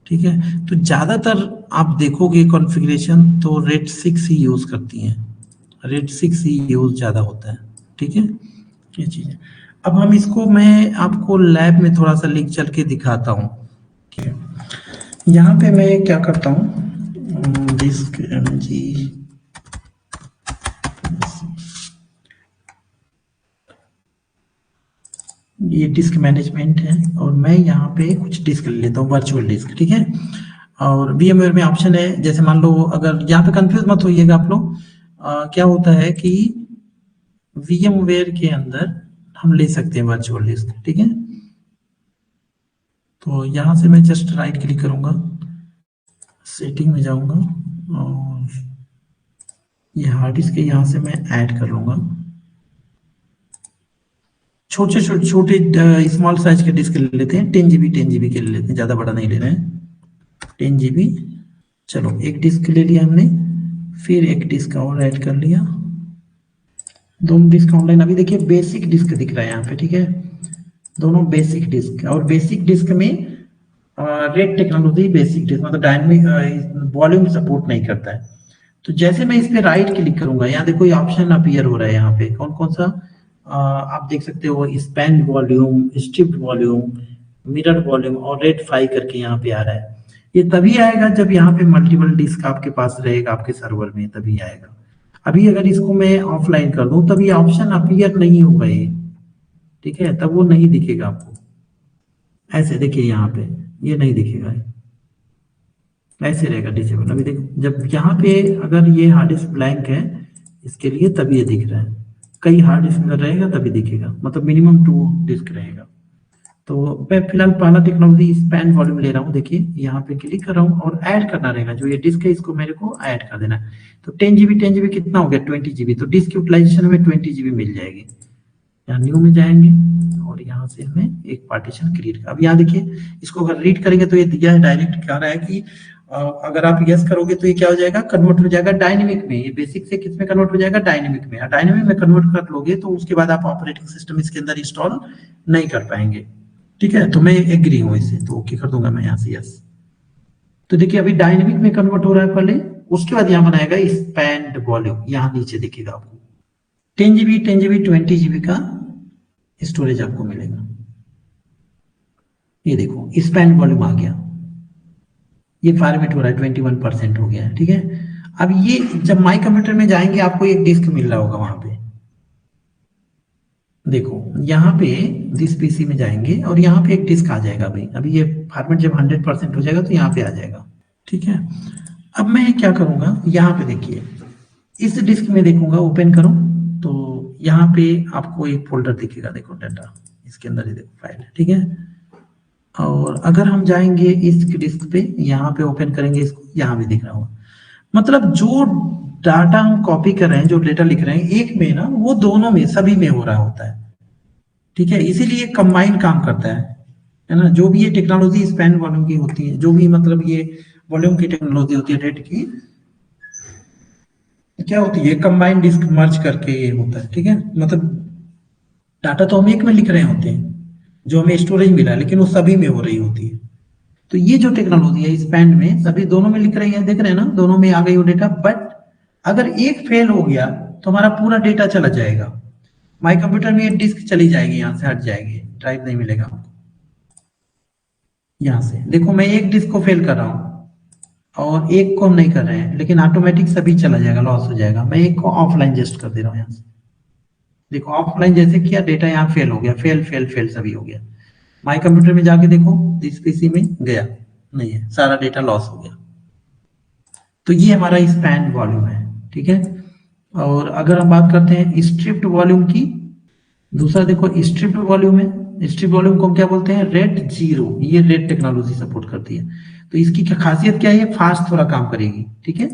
ठीक है। तो ज्यादातर आप देखोगे कॉन्फ़िगरेशन तो रेड 6 ही यूज करती हैं, रेड 6 ही यूज ज्यादा होता है, ठीक है, ये चीज है। अब हम इसको, मैं आपको लैब में थोड़ा सा लिख चल के दिखाता हूँ। यहाँ पे मैं क्या करता हूँ, डिस्क MG, ये डिस्क मैनेजमेंट है और मैं यहाँ पे कुछ डिस्क ले लेता हूँ, वर्चुअल डिस्क, ठीक है। और VMware में ऑप्शन है, जैसे मान लो, अगर यहाँ पे कंफ्यूज मत होइएगा आप लोग, क्या होता है कि VMware के अंदर हम ले सकते हैं वर्चुअल डिस्क, ठीक है। तो यहाँ से मैं जस्ट राइट क्लिक करूंगा, सेटिंग में जाऊंगा और ये हार्ड डिस्क है, यहाँ से मैं ऐड कर लूंगा। छोटे स्मॉल साइज के डिस्क ले लेते हैं, 10 GB के ले लेते हैं, ज्यादा बड़ा नहीं ले रहे हैं, 10 GB। चलो एक डिस्क ले लिया हमने, फिर एक डिस्क और ऐड कर लिया, दोनों डिस्क ऑनलाइन। अभी देखिए बेसिक डिस्क दिख रहा है यहाँ पे, ठीक है, दोनों बेसिक डिस्क। और बेसिक डिस्क में रेड टेक्नोलॉजी बेसिक डिस्क मतलब डायनेमिक वॉल्यूम सपोर्ट नहीं करता है। तो जैसे मैं इस पे राइट क्लिक करूंगा, यहाँ देखो ये ऑप्शन अपीयर हो रहा है यहाँ पे, कौन कौन सा आप देख सकते हो, span volume, striped volume, mirror volume और रेड 5 करके यहाँ पे आ रहा है। ये तभी आएगा जब यहाँ पे मल्टीपल डिस्क आपके पास रहेगा आपके सर्वर में, तभी आएगा। अभी अगर इसको मैं ऑफलाइन कर दूं तब ये ऑप्शन अपीयर नहीं होगा ये, ठीक है, तब वो नहीं दिखेगा आपको। ऐसे देखिए यहाँ पे ये नहीं दिखेगा, ऐसे रहेगा डिसेबल। अभी देखो जब यहाँ पे अगर ये हार्ड डिस्क ब्लैंक है इसके लिए तभी ये दिख रहा है, कई हार्ड डिस्क अगर रहेगा तभी दिखेगा, मतलब मिनिमम 2 डिस्क रहेगा। तो मैं फिलहाल पहला टेक्नोलॉजी स्पैन वॉल्यूम ले रहा हूँ, देखिए यहाँ पे क्लिक कर रहा हूँ और ऐड करना रहेगा, जो ये डिस्क है इसको मेरे को ऐड कर देना है। तो 10 GB कितना हो गया, 20 GB। तो डिस्क यूटिलाइजेशन में 20 GB मिल जाएगी। यहाँ न्यू में जाएंगे और यहाँ से हमें एक पार्टीशन क्रिएट। अब यहाँ देखिए इसको अगर रीड करेंगे तो ये दिया है डायरेक्ट, क्या रहा है कि अगर आप यस करोगे तो ये क्या हो जाएगा, कन्वर्ट हो जाएगा डायनेमिक में। ये बेसिक से किस में कन्वर्ट हो जाएगा, डायनेमिक में। डायनेमिक में कन्वर्ट कर लोगे तो उसके बाद आप ऑपरेटिंग सिस्टम इसके अंदर इंस्टॉल नहीं कर पाएंगे, ठीक है। तो मैं एग्री हूँ इससे, तो ओके कर दूंगा मैं यहाँ से यस। तो देखिए अभी डायनेमिक में कन्वर्ट हो रहा है पहले, उसके बाद यहाँ बनाएगा स्पैन्ड वॉल्यूम, यहाँ नीचे दिखेगा आपको 10 GB 20 GB का स्टोरेज आपको मिलेगा। ये देखो स्पैन वॉल्यूम आ गया, ये फॉर्मेट हो रहा है, 21% हो गया है, ठीक है। अब ये जब माई कंप्यूटर में जाएंगे आपको एक डिस्क मिल रहा होगा वहां पे, देखो यहाँ पे दिस पीसी में जाएंगे और यहाँ पे एक डिस्क आ जाएगा। भाई अभी ये फॉर्मेट जब 100% हो जाएगा तो यहाँ पे आ जाएगा, ठीक है। अब मैं क्या करूंगा, यहाँ पे देखिए इस डिस्क में देखूंगा, ओपन करूं तो यहाँ पे आपको एक फोल्डर दिखेगा, देखो डाटा इसके अंदर ही देखो फाइल है, ठीक है। और अगर हम जाएंगे इस डिस्क पे, यहाँ पे ओपन करेंगे इसको, यहाँ भी दिख रहा होगा। मतलब जो डाटा हम कॉपी कर रहे हैं, जो डेटा लिख रहे हैं एक में ना, वो दोनों में सभी में हो रहा होता है, ठीक है। इसीलिए कंबाइन काम करता है ना। जो भी ये टेक्नोलॉजी स्पैन वॉल्यूम की होती है, जो भी मतलब ये वॉल्यूम की टेक्नोलॉजी होती है डेट की, क्या होती है, कंबाइन डिस्क मर्ज करके ये होता है, ठीक है। मतलब डाटा तो हम एक में लिख रहे होते हैं जो हमें स्टोरेज मिला, लेकिन वो सभी में हो रही होती है। तो ये जो टेक्नोलॉजी है स्पैन में, सभी दोनों में लिख रही है, देख रहे हैं ना, दोनों में आ गई वो डेटा। बट अगर एक फेल हो गया तो हमारा पूरा डेटा चला जाएगा, माई कंप्यूटर में ये डिस्क चली जाएगी, यहाँ से हट जाएगी, ड्राइव नहीं मिलेगा आपको। यहाँ से देखो मैं एक डिस्क को फेल कर रहा हूँ और एक को हम नहीं कर रहे हैं, लेकिन ऑटोमेटिक सभी चला जाएगा, लॉस हो जाएगा। मैं एक को ऑफलाइन जस्ट कर दे रहा हूँ यहाँ से, देखो ऑफलाइन जैसे किया, डेटा यहाँ फेल हो गया, फेल फेल फेल सभी हो गया। माई कंप्यूटर में जाके देखो, इस पीसी में गया नहीं है, सारा डेटा लॉस हो गया। तो ये हमारा स्पैन वॉल्यूम है, ठीक है। और अगर हम बात करते हैं स्ट्रिप्ड वॉल्यूम की, दूसरा देखो स्ट्रिप्ड वॉल्यूम है। स्ट्रिप्ड वॉल्यूम को हम क्या बोलते हैं, रेड 0। ये रेड टेक्नोलॉजी सपोर्ट करती है। तो इसकी क्या खासियत क्या है, फास्ट थोड़ा काम करेगी, ठीक है।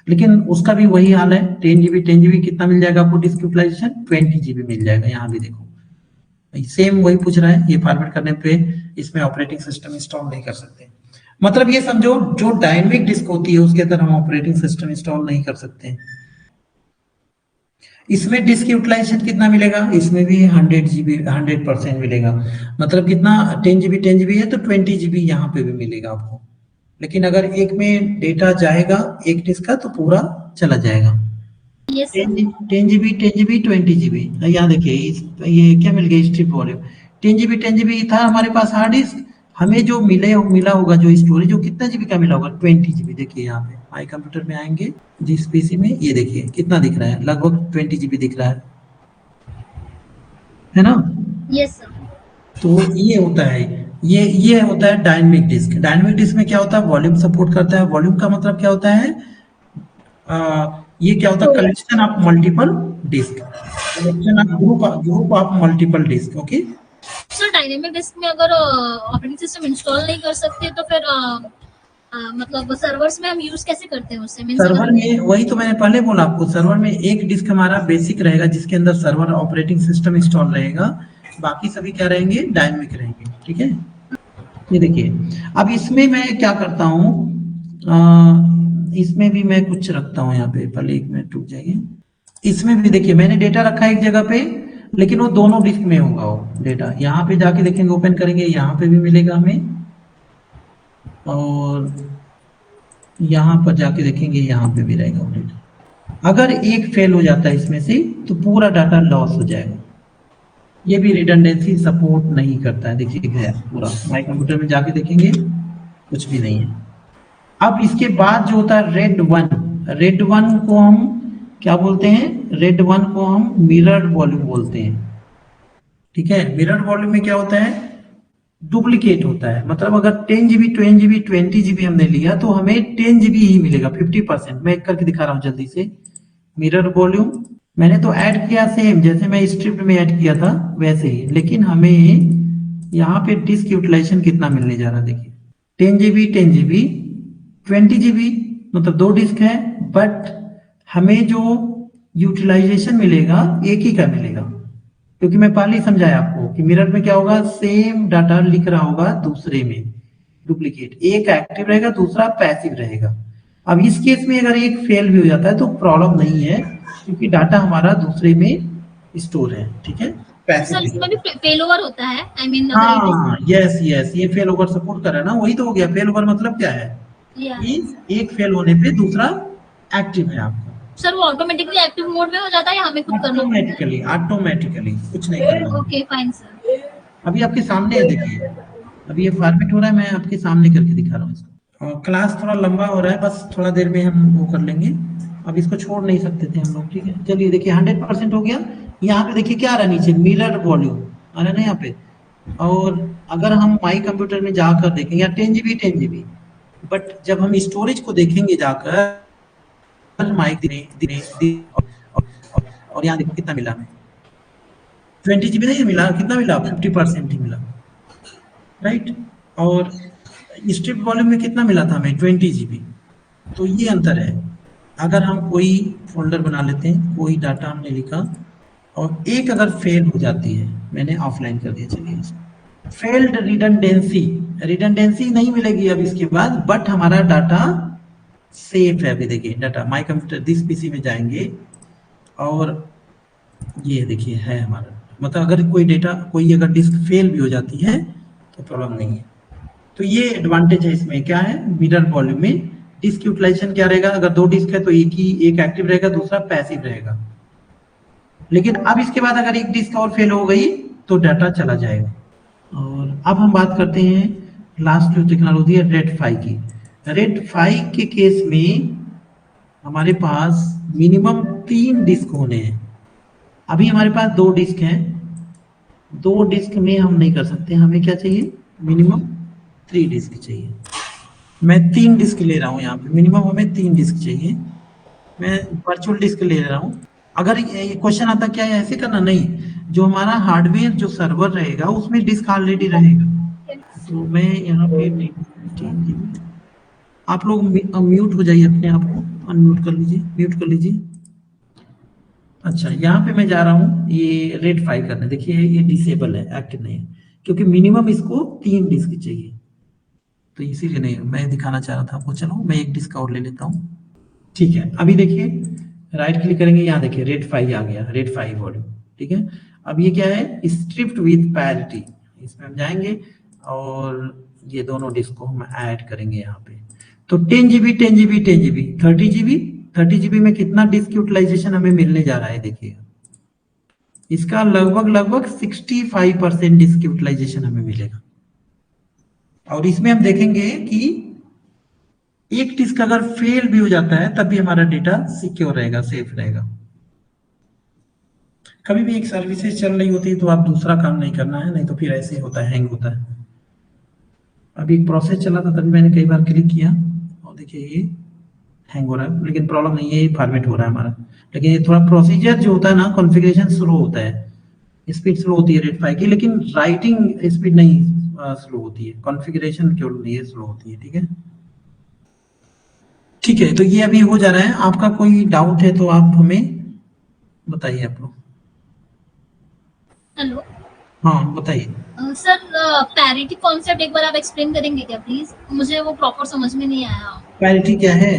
लेकिन उसका भी वही हाल है, 10 GB कितना मिल जाएगा आपको डिस्क यूटिलाइजेशन, 20 GB मिल जाएगा। यहाँ भी देखो सेम वही पूछ रहा है, ये फॉर्मेट करने पे इसमें ऑपरेटिंग सिस्टम इंस्टॉल नहीं कर सकते। मतलब ये समझो जो डायनेमिक डिस्क होती है उसके अंदर हम ऑपरेटिंग सिस्टम इंस्टॉल नहीं कर सकते। इसमें डिस्क यूटिलाइजेशन कितना मिलेगा, इसमें भी 100% मिलेगा। मतलब कितना, 10 GB है तो 20 GB यहाँ पे भी मिलेगा आपको। लेकिन अगर एक में डेटा जाएगा एक डिस्क का तो पूरा चला जाएगा। 10 GB 20 GB। यहाँ देखिए ये क्या मिल गया, स्ट्रिप वॉल्यूम 10 GB था हमारे पास हार्ड डिस्क, हमें जो मिला होगा जो स्टोरेज, जो कितना जीबी का मिला होगा, 20 GB। देखिए यहाँ पे माई कंप्यूटर में आएंगे, जिस पीसी में, ये देखिए कितना दिख रहा है, लगभग 20 GB दिख रहा है ना। Yes sir. तो ये होता है, ये होता है डायनेमिक डिस्क। डायनेमिक डिस्क में क्या होता है, वॉल्यूम सपोर्ट करता है। वॉल्यूम का मतलब क्या होता है, ये क्या होता है, collection of multiple disk, collection of group of multiple disk, okay. Sir dynamic disk में अगर ऑपरेटिंग सिस्टम इंस्टॉल नहीं कर सकते तो फिर मतलब सर्वर्स में हम यूज कैसे करते हैं उससे, सर्वर में वही तो मैंने पहले बोला आपको, सर्वर में एक डिस्क हमारा बेसिक रहेगा जिसके अंदर सर्वर ऑपरेटिंग सिस्टम इंस्टॉल रहेगा, बाकी सभी क्या रहेंगे, डायनेमिक रहेंगे, ठीक है। ये देखिए अब इसमें मैं क्या करता हूँ, इसमें भी मैं कुछ रखता हूँ यहाँ पे, पहले 1 मिनट रुक जाइए। इसमें भी देखिए मैंने डेटा रखा है एक जगह पे, लेकिन वो दोनों डिस्क में होगा वो डेटा। यहाँ पे जाके देखेंगे, ओपन करेंगे, यहाँ पे भी मिलेगा हमें, और यहाँ पर जाके देखेंगे यहाँ पे भी रहेगा वो डेटा। अगर एक फेल हो जाता है इसमें से तो पूरा डाटा लॉस हो जाएगा। ये भी रिडंडेंसी सपोर्ट नहीं करता है, देखिए है पूरा। माई कंप्यूटर में जाके देखेंगे कुछ भी नहीं है। अब इसके बाद जो होता है रेड वन को हम क्या बोलते हैं? रेड वन को हम मिरर वॉल्यूम बोलते हैं, ठीक है। मिरर वॉल्यूम में क्या होता है? डुप्लीकेट होता है। मतलब अगर 10 जीबी 20 जीबी 20 जीबी हमने लिया तो हमें 10 जीबी ही मिलेगा, 50%। मैं एक करके दिखा रहा हूँ जल्दी से। मिरर वॉल्यूम मैंने तो ऐड किया सेम जैसे मैं स्क्रिप्ट में ऐड किया था वैसे ही, लेकिन हमें यहाँ पे डिस्क यूटिलाइजेशन कितना मिलने जा रहा है देखिए। 10 जीबी 10 जीबी 20 जीबी, मतलब 2 डिस्क है, बट हमें जो यूटिलाइजेशन मिलेगा एक ही का मिलेगा, क्योंकि मैं पहले ही समझाया आपको कि मिरर में क्या होगा, सेम डाटा लिख रहा होगा दूसरे में डुप्लीकेट, एक एक्टिव रहेगा दूसरा पैसिव रहेगा। अब इस केस में अगर एक फेल भी हो जाता है तो प्रॉब्लम नहीं है, क्योंकि डाटा हमारा दूसरे में स्टोर है, ठीक है। सर इसमें भी फेल ओवर होता है, आई मीन हाँ यस यस, ये फेल ओवर सपोर्ट कर रहा है ना, वही तो हो गया। फेल ओवर मतलब क्या है कि एक फेल होने पे दूसरा एक्टिव है आपका। सर वो ऑटोमेटिकली एक्टिव मोड में हो जाता है या हमें खुद करना पड़ता है? ऑटोमेटिकली कुछ नहीं करना। Okay fine sir. अभी आपके सामने है देखिए, अभी ये फॉर्मेट हो रहा है, मैं आपके सामने करके दिखा रहा हूँ इसको। और क्लास थोड़ा लंबा हो रहा है, बस थोड़ा देर में हम वो कर लेंगे। अब इसको छोड़ नहीं सकते थे हम लोग, ठीक है। चलिए देखिए 100% हो गया। यहाँ पे देखिए क्या आ रहा है नीचे, मिरर वॉल्यूम आ रहा है ना यहाँ पे। और अगर हम माई कंप्यूटर में जाकर देखेंगे, या 10 जीबी 10 जीबी, बट जब हम स्टोरेज को देखेंगे जाकर माई दिने दिने और यहाँ देखो कितना मिला हमें, 20 जीबी नहीं मिला, कितना मिला, 50% ही मिला, राइट। और स्ट्रिप वॉल्यूम में कितना मिला था हमें, 20 जीबी। तो ये अंतर है। अगर हम कोई फोल्डर बना लेते हैं, कोई डाटा हमने लिखा और एक अगर फेल हो जाती है, मैंने ऑफलाइन कर दिया, चलिए इसको, फेल्ड रिडंडेंसी नहीं मिलेगी अब इसके बाद, बट हमारा डाटा सेफ है। अभी देखिए data my computer this PC में जाएंगे और ये देखिए है हमारा, मतलब अगर कोई डेटा, कोई अगर डिस्क फेल भी हो जाती है तो प्रॉब्लम नहीं है। तो ये एडवांटेज है इसमें, क्या है, मिरर वॉल्यूम में डिस्क यूटिलाइजेशन क्या रहेगा, अगर 2 डिस्क है तो एक एक्टिव रहेगा दूसरा पैसिव रहेगा। लेकिन अब इसके बाद अगर एक डिस्क और फेल हो गई तो डाटा चला जाएगा। और अब हम बात करते हैं लास्ट जो टेक्नोलॉजी है रेड 5 की। रेड 5 के केस में हमारे पास मिनिमम 3 डिस्क होने हैं। अभी हमारे पास 2 डिस्क हैं, 2 डिस्क में हम नहीं कर सकते, हमें क्या चाहिए, मिनिमम 3 डिस्क चाहिए। मैं 3 डिस्क ले रहा हूँ यहाँ पे, मिनिमम हमें 3 डिस्क चाहिए। मैं वर्चुअल डिस्क ले रहा हूँ। अगर ये क्वेश्चन आता क्या है ऐसे करना, नहीं, जो हमारा हार्डवेयर जो सर्वर रहेगा उसमें डिस्क ऑलरेडी रहेगा। तो मैं यहाँ पे आप लोग म्यूट हो जाइए, अपने आप को अनम्यूट कर लीजिए, म्यूट कर लीजिए। अच्छा यहाँ पे मैं जा रहा हूँ ये रेड 5 करने, देखिए ये डिसेबल है, एक्टिव नहीं है, क्योंकि मिनिमम इसको 3 डिस्क चाहिए, तो इसीलिए नहीं मैं दिखाना चाह रहा था आपको। चलो मैं एक डिस्क और ले लेता हूँ, ठीक है। अभी देखिए राइट क्लिक करेंगे, यहाँ देखिए रेड 5 आ गया, रेड 5 वॉल्यूम, ठीक है। अब ये क्या है, स्ट्रिप्ड विथ पैरिटी, इसमें हम जाएंगे और ये दोनों डिस्क को हम ऐड करेंगे यहाँ पे। तो 10 GB 10 GB 10 GB 30 GB 30 GB में कितना डिस्क यूटिलाइजेशन हमें मिलने जा रहा है, देखिए इसका लगभग 65% डिस्क यूटिलाइजेशन हमें मिलेगा। और इसमें हम देखेंगे कि एक डिस्क अगर फेल भी हो जाता है तब भी हमारा डेटा सिक्योर रहेगा, सेफ रहेगा। कभी भी एक सर्विसेज चल रही होती है तो आप दूसरा काम नहीं करना है, नहीं तो फिर ऐसे होता है, हैंग होता है। अभी एक प्रोसेस चला था तभी मैंने कई बार क्लिक किया और देखिए ये हैंग हो रहा है, लेकिन प्रॉब्लम नहीं है, ये फॉर्मेट हो रहा है हमारा। लेकिन ये थोड़ा प्रोसीजर जो होता है ना, कॉन्फ़िगरेशन स्लो होता है, स्पीड स्लो होती है रेड 5 की, लेकिन राइटिंग स्पीड नहीं स्लो होती है, कॉन्फ़िगरेशन केवल नहीं स्लो होती है, ठीक है। ठीक है, तो ये अभी हो जा रहा है। आपका कोई डाउट है तो आप हमें बताइए आप लोग। हेलो हाँ बताइए। सर पैरिटी कॉन्सेप्ट एक बार आप एक्सप्लेन करेंगे क्या प्लीज, मुझे वो प्रॉपर समझ में नहीं आया। पैरिटी क्या है?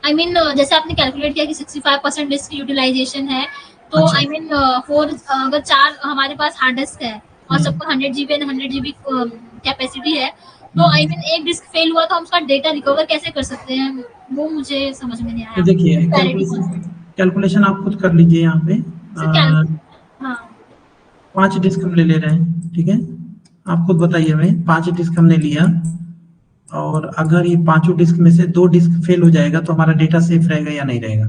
आई मीन जैसे आपने कैलकुलेट किया कि 65% डिस्क यूटिलाइजेशन है, तो अच्छा। आई मीन फोर अगर 4 हमारे पास हार्ड डिस्क है और हम्म, सबका 100 जीबी एंड 100 जीबी कैपेसिटी है, तो आई हम्म। मीन एक डिस्क फेल हुआ तो हम उसका डेटा रिकवर कैसे कर सकते हैं, वो मुझे समझ में नहीं तो आया। देखिए पैरिटी कैलकुलेशन, कॉन्सेप्ट कैलकुलेशन आप खुद कर लीजिए यहाँ पे। सर कैल हाँ 5 डिस्क हम ले ले रहे हैं, ठीक है? आप खुद बताइए हमें, 5 डिस्क हमने लिया, और अगर ये पांचों डिस्क में से 2 डिस्क फेल हो जाएगा तो हमारा डेटा सेफ रहेगा या नहीं रहेगा?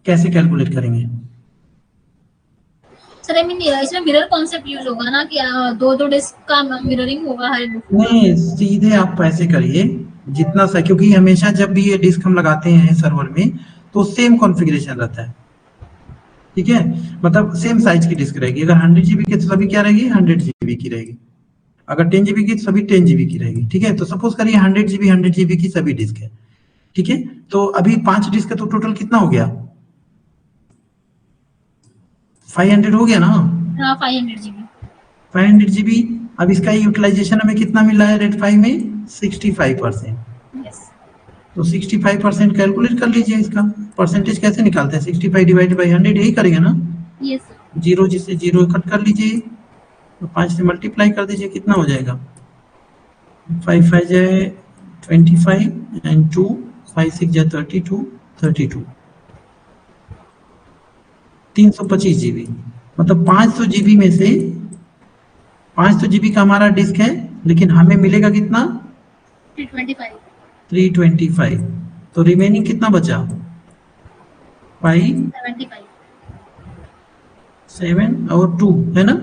कैसे कैलकुलेट करेंगे? सर आई मीन इसमें मिरर कॉन्सेप्ट यूज होगा ना कि दो दो डिस्क का मिररिंग होगा हर डिस्क का। नहीं, सीधे आप ऐसे करिए, जितना सा, क्योंकि हमेशा जब भी ये डिस्क हम लगाते हैं सर्वर में तो सेम कॉन्फ़िगरेशन रहता है, ठीक है? मतलब सेम साइज की डिस्क रहेगी। अगर 100 जीबी की तो सभी क्या रहेगी, 100 जीबी की रहेगी। अगर 10 जीबी की तो सभी 10 जीबी की रहेगी, ठीक है? तो सपोज करिए 100 जीबी की सभी डिस्क है, ठीक है? तो अभी 5 डिस्क है तो टोटल कितना हो गया? 500 हो गया ना? हाँ 500 जीबी। 500 जीबी। अब इसका यूटिलाइजेशन हमें कितना मिला है रेड 5 में? 65%। यस तो 65% कैलकुलेट कर लीजिए। इसका परसेंटेज कैसे निकालते हैं? 65 डिवाइड बाई 100 यही करेंगे ना? Yes sir. जीरो जिससे जीरो कट कर लीजिए, तो 5 से मल्टीप्लाई कर दीजिए, कितना हो जाएगा? 5 5 जाए 25 एंड 2 5 6 जाए 32, 32 325 जीबी। मतलब 500 जीबी में से 500 जीबी का हमारा डिस्क है, लेकिन हमें मिलेगा कितना? 325। 325। तो रिमेनिंग कितना बचा? 5 75। 7 और 2 है ना?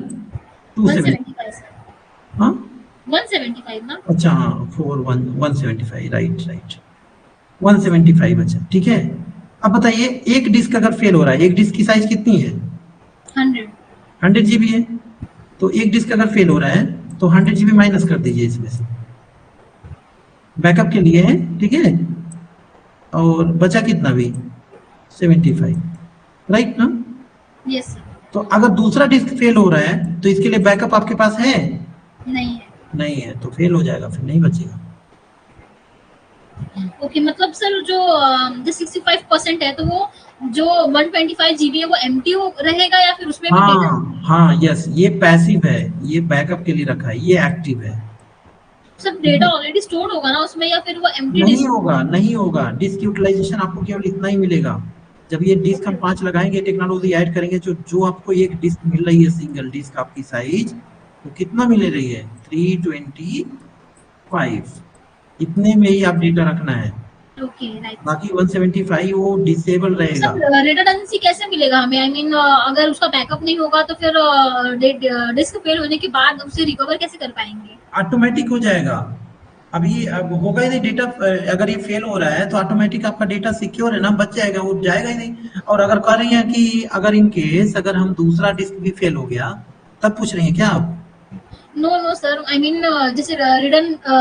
27। 175 सर। हाँ, 175 ना। अच्छा हाँ, 4 1 175, राइट राइट, 175 बचा, ठीक है? अब बताइए, एक डिस्क अगर फेल हो रहा है, एक डिस्क की साइज कितनी है? 100। 100 जीबी है। तो एक डिस्क अगर फेल हो रहा है तो 100 जीबी माइनस कर दीजिए इसमें से, बैकअप के लिए है, ठीक है? और बचा कितना भी? 75, राइट ना? Yes sir. तो अगर दूसरा डिस्क फेल हो रहा है तो इसके लिए बैकअप आपके पास है? नहीं है। नहीं है, तो फेल हो जाएगा, फिर नहीं बचेगा। ओके मतलब सर जो 65% है तो वो जो 125 जीबी है वो एम्प्टी हो रहेगा या फिर उसमें भी डेटा? हाँ हाँ, यस, ये पैसिव है, ये बैकअप के लिए रखा है, ये एक्टिव है। सर डेटा ऑलरेडी स्टोर्ड होगा ना उसमें या फिर वो एम्प्टी नहीं डिस्क? होगा, नहीं होगा, डिस्क यूटिलाइजेशन आपको केवल इतना ही मिलेगा। जब ये डिस्क हम 5 लगाएंगे, टेक्नोलॉजी ऐड करेंगे, जो जो आपको एक डिस्क मिल रही है, सिंगल डिस्क आपकी साइज, वो कितना मिल रही है? 325। इतने में ही आप डेटा रखना है, ओके राइट। बाकी 175 वो डिसेबल रहेगा। सर रिडंडेंसी कैसे मिलेगा हमें? आई मीन अगर उसका बैकअप नहीं होगा तो फिर डिस्क फेल होने के बाद उसे रिकवर कैसे कर पाएंगे? ऑटोमेटिक हो जाएगा। अभी अब होगा ही नहीं डेटा, अगर ये फेल हो रहा है तो ऑटोमेटिक आपका डेटा सिक्योर है ना, बच जाएगा, वो जाएगा ही नहीं। और अगर कह रही हैं कि अगर इन केस अगर हम दूसरा डिस्क भी फेल हो गया, तब पूछ रही हैं क्या आप? No no sir I mean जैसे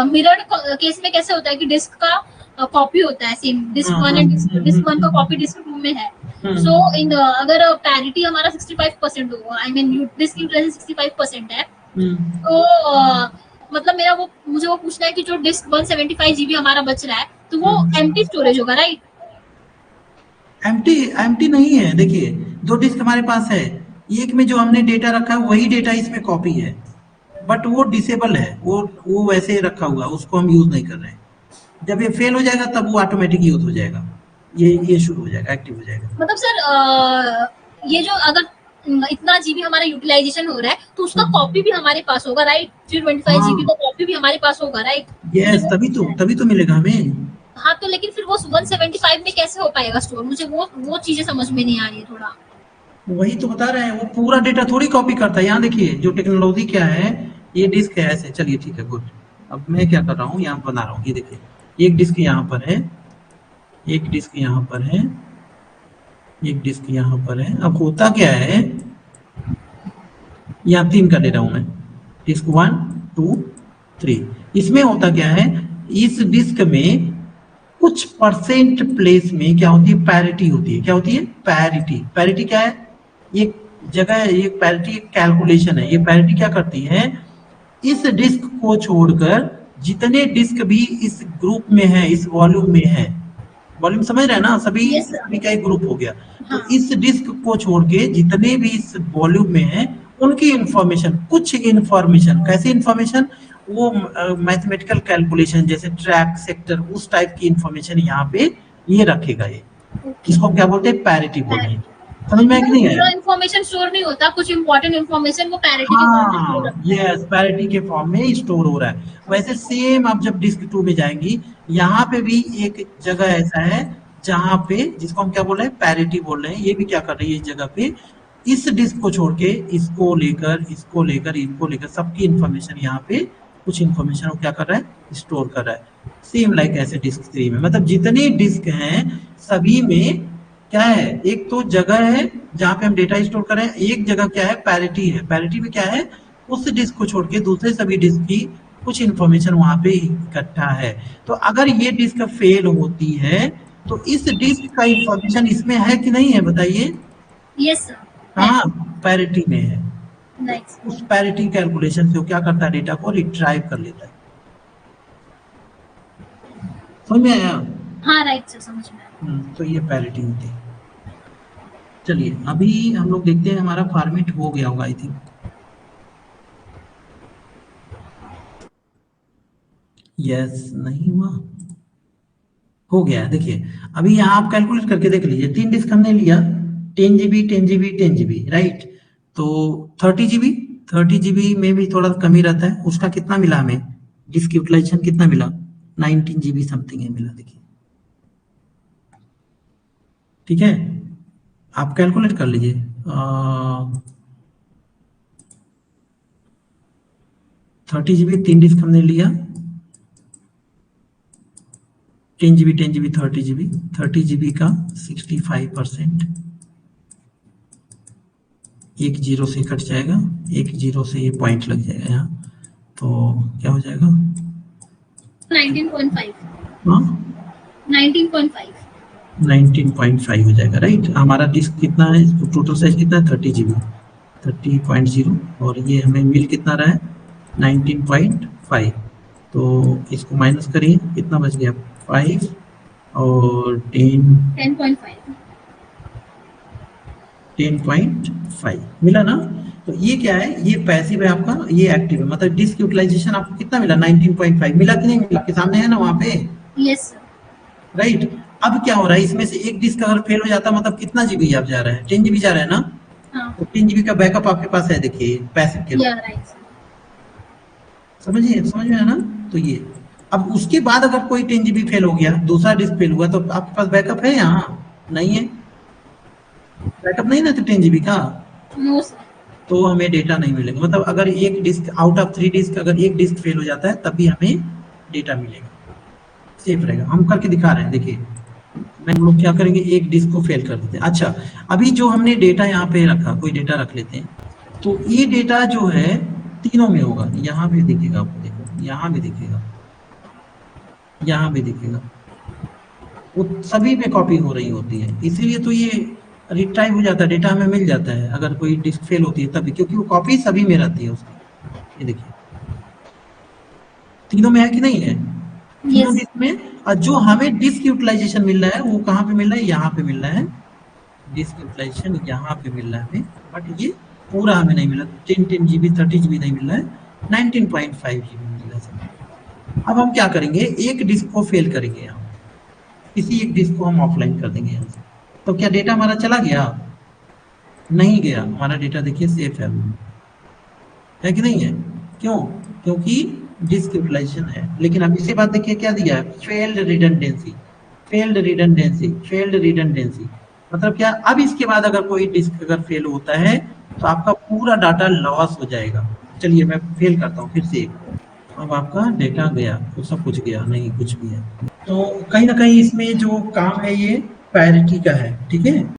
मिरर्ड केस में कैसे होता है कि डिस्क का कॉपी होता है same disk one and disk one का कॉपी डिस्क टू में है। सो इन अगर पैरिटी हमारा 65% होगा, आई मीन डिस्क यूटिलाइजेशन 65% है, तो मतलब मेरा वो मुझे वो पूछना है कि जो डिस्क 175 जीबी हमारा बच रहा है तो वो एम्प्टी स्टोरेज होगा राइट? एम्प्टी एम्प्टी नहीं है। देखिए, 2 डिस्क हमारे पास है, एक में जो हमने डेटा रखा है वही डेटा इसमें कॉपी है, बट वो डिसेबल है, वो वैसे ही रखा हुआ है, उसको हम यूज नहीं कर रहे हैं। जब ये फेल हो जाएगा तब वो ऑटोमेटिक यूज हो जाएगा, ये शुरू हो जाएगा, एक्टिव हो जाएगा। मतलब सर ये जो अगर इतना जीबी हमारा यूटिलाइजेशन हो रहा है तो उसका कॉपी भी हमारे पास होगा राइट? 325 जीबी का कॉपी भी हमारे पास होगा राइट? मुझे यस, वो पूछना है। तभी तो मिलेगा हमें। हाँ तो लेकिन फिर वो 175 में कैसे हो पाएगा स्टोर? मुझे वो चीजें समझ में नहीं आ रही है थोड़ा। वही तो बता रहे हैं, वो पूरा डेटा थोड़ी कॉपी करता है। यहाँ देखिए, जो टेक्नोलॉजी क्या है, ये डिस्क है ऐसे, चलिए ठीक है, गुड। अब मैं क्या कर रहा हूँ, यहाँ बना रहा हूँ, ये देखिए, एक डिस्क यहाँ पर है, एक डिस्क यहाँ पर है, एक डिस्क यहाँ पर है। अब होता क्या है, यहाँ 3 का ले रहा हूँ मैं, डिस्क 1 2 3। इसमें होता क्या है, इस डिस्क में कुछ परसेंट प्लेस में क्या होती है, पैरिटी होती है। क्या होती है? पैरिटी। पैरिटी क्या है? ये जगह, ये पैरिटी एक कैलकुलेशन है। ये पैरिटी क्या करती है, इस डिस्क को छोड़कर जितने डिस्क भी इस ग्रुप में है, इस वॉल्यूम में है, वॉल्यूम समझ रहे हैं ना, सभी Yes, sir. सभी का एक ग्रुप हो गया। तो हाँ। इस डिस्क को छोड़ के जितने भी इस वॉल्यूम में है उनकी इंफॉर्मेशन, कुछ इंफॉर्मेशन, कैसी इंफॉर्मेशन, वो मैथमेटिकल कैलकुलेशन जैसे ट्रैक सेक्टर उस टाइप की इंफॉर्मेशन यहाँ पे ये रखेगा ये, Okay. इसको हम क्या बोलते हैं, पैरिटी बोलते हैं। समझ में है कि नहीं पूरा है? इन्फॉर्मेशन स्टोर नहीं होता, कुछ इंपॉर्टेंट इन्फॉर्मेशन वो पैरिटी के फॉर्म में स्टोर हाँ, रखता है। यस, पैरिटी के फॉर्म में स्टोर हो रहा है। वैसे सेम आप जब डिस्क 2 में जाएंगी, यहाँ पे भी एक जगह ऐसा है जहाँ पे, जिसको हम क्या बोल रहे हैं, पैरिटी बोल रहे हैं, ये भी क्या कर रही है इस जगह पे, इस डिस्क को छोड़ के इसको लेकर, इसको लेकर, इनको लेकर, सबकी इंफॉर्मेशन यहाँ पे, कुछ इंफॉर्मेशन वो क्या कर रहा है, स्टोर कर रहा है। सेम लाइक ऐसे डिस्क 3 में, मतलब जितने डिस्क हैं सभी में क्या है, एक तो जगह है जहाँ पे हम डेटा स्टोर कर रहे हैं, एक जगह क्या है, पैरिटी है। पैरिटी में क्या है, उस डिस्क को छोड़ के दूसरे सभी डिस्क की कुछ इंफॉर्मेशन वहां पे इकट्ठा है। तो अगर ये डिस्क फेल होती है तो इस डिस्क का इंफॉर्मेशन इसमें है कि नहीं है, बताइए? Yes sir. हाँ, पैरिटी में है। नाइस। उस पैरिटी कैलकुलेशन से वो क्या करता है, डेटा को रिट्राइव कर लेता है। समझ में आया? हाँ राइट सर, समझ में आया। तो ये पैरिटी होती है। चलिए अभी हम लोग देखते हैं, हमारा फॉर्मेट हो गया होगा आई थिंक। यस, नहीं हुआ, हो गया। देखिए अभी यहाँ आप कैलकुलेट करके देख लीजिए, 3 डिस्क हमने लिया, 10 GB 10 GB 10 GB, राइट? तो 30 GB, 30 GB में भी थोड़ा कमी रहता है, उसका कितना मिला हमें, डिस्क यूटिलाइजेशन कितना मिला, 19 GB समथिंग है मिला। देखिए ठीक है, आप कैलकुलेट कर लीजिए। 30 GB 3 डिस्क हमने लिया, 10 GB 10 GB 30 GB, 30 GB का 65%, एक जीरो से कट जाएगा, एक जीरो से ये पॉइंट लग जाएगा यहाँ, तो क्या हो जाएगा, 19.5। हाँ 19.5 19.5 हो जाएगा, राइट? हमारा डिस्क कितना है, टोटल साइज कितना है, 30 GB 30.0, और ये हमें मिल कितना रहा है, 19.5। तो इसको माइनस करिए, कितना बच गया, 5 और 10.5 मिला ना। तो ये क्या है, ये पैसिव है आपका, ये एक्टिव है, मतलब डिस्क यूटिलाइजेशन आपको कितना मिला, 19.5 मिला कि नहीं मिला, आपके सामने है ना वहां पे। Yes sir. राइट, अब क्या हो रहा है, इसमें से एक डिस्क अगर फेल हो जाता मतलब कितना जीबी आप जा रहा है, 10 GB जा रहा है ना। हाँ। तो 10 GB का बैकअप आपके पास है, देखिए पैसिव के, राइट। समझिए, समझ में है ना। तो ये अब उसके बाद अगर कोई 10 GB फेल हो गया, दूसरा डिस्क फेल हुआ, तो आपके पास बैकअप है, यहाँ नहीं है, बैकअप नहीं ना, तो 10 GB का, नो सर। तो हमें डेटा नहीं मिलेगा। मतलब अगर एक डिस्क आउट ऑफ 3 डिस्क अगर एक डिस्क फेल हो जाता है तब भी हमें डेटा मिलेगा, सेफ रहेगा। हम करके दिखा रहे हैं, देखिए मैं हम लोग क्या करेंगे, एक डिस्क को फेल कर देते हैं। अच्छा, अभी जो हमने डेटा यहाँ पे रखा, कोई डेटा रख लेते हैं, तो ये डेटा जो है तीनों में होगा, यहाँ भी दिखेगा आपको, देखो यहाँ भी दिखेगा, यहाँ भी दिखेगा, वो सभी पे कॉपी हो रही होती है, इसीलिए तो ये रिट्राइव हो जाता है, डेटा हमें मिल जाता है अगर कोई डिस्क फेल होती है तभी, क्योंकि वो कॉपी सभी में रहती है उसकी। ये देखिए तीनों में है कि नहीं है, तीनों डिस्क में। और जो हमें डिस्क यूटिलाइजेशन मिल रहा है वो कहाँ पे मिल रहा है, यहाँ पे मिल रहा है, डिस्क यूटिलाइजेशन यहाँ पे मिल रहा है हमें, बट ये पूरा हमें नहीं मिला, 10 GB 30 GB नहीं मिल रहा है, 19.5 GB मिल रहा है। अब हम क्या करेंगे, एक डिस्क को फेल करेंगे, यहाँ किसी एक डिस्क को हम ऑफलाइन कर देंगे यहाँ से, तो क्या डेटा हमारा चला गया, नहीं गया, हमारा डेटा देखिए सेफ है कि नहीं है, क्यों, क्योंकि डिस्क यूटिलाइजेशन है। लेकिन अब इसी बात देखिए क्या दिया है, failed redundancy, failed redundancy, failed redundancy, मतलब क्या, अब इसके बाद अगर कोई डिस्क अगर फेल होता है तो आपका पूरा डाटा लॉस हो जाएगा। चलिए मैं फेल करता हूँ फिर से, अब आपका डेटा गया, तो सब कुछ गया, नहीं कुछ भी है। तो कहीं ना कहीं इसमें जो काम है ये पैरिटी का है, ठीक है।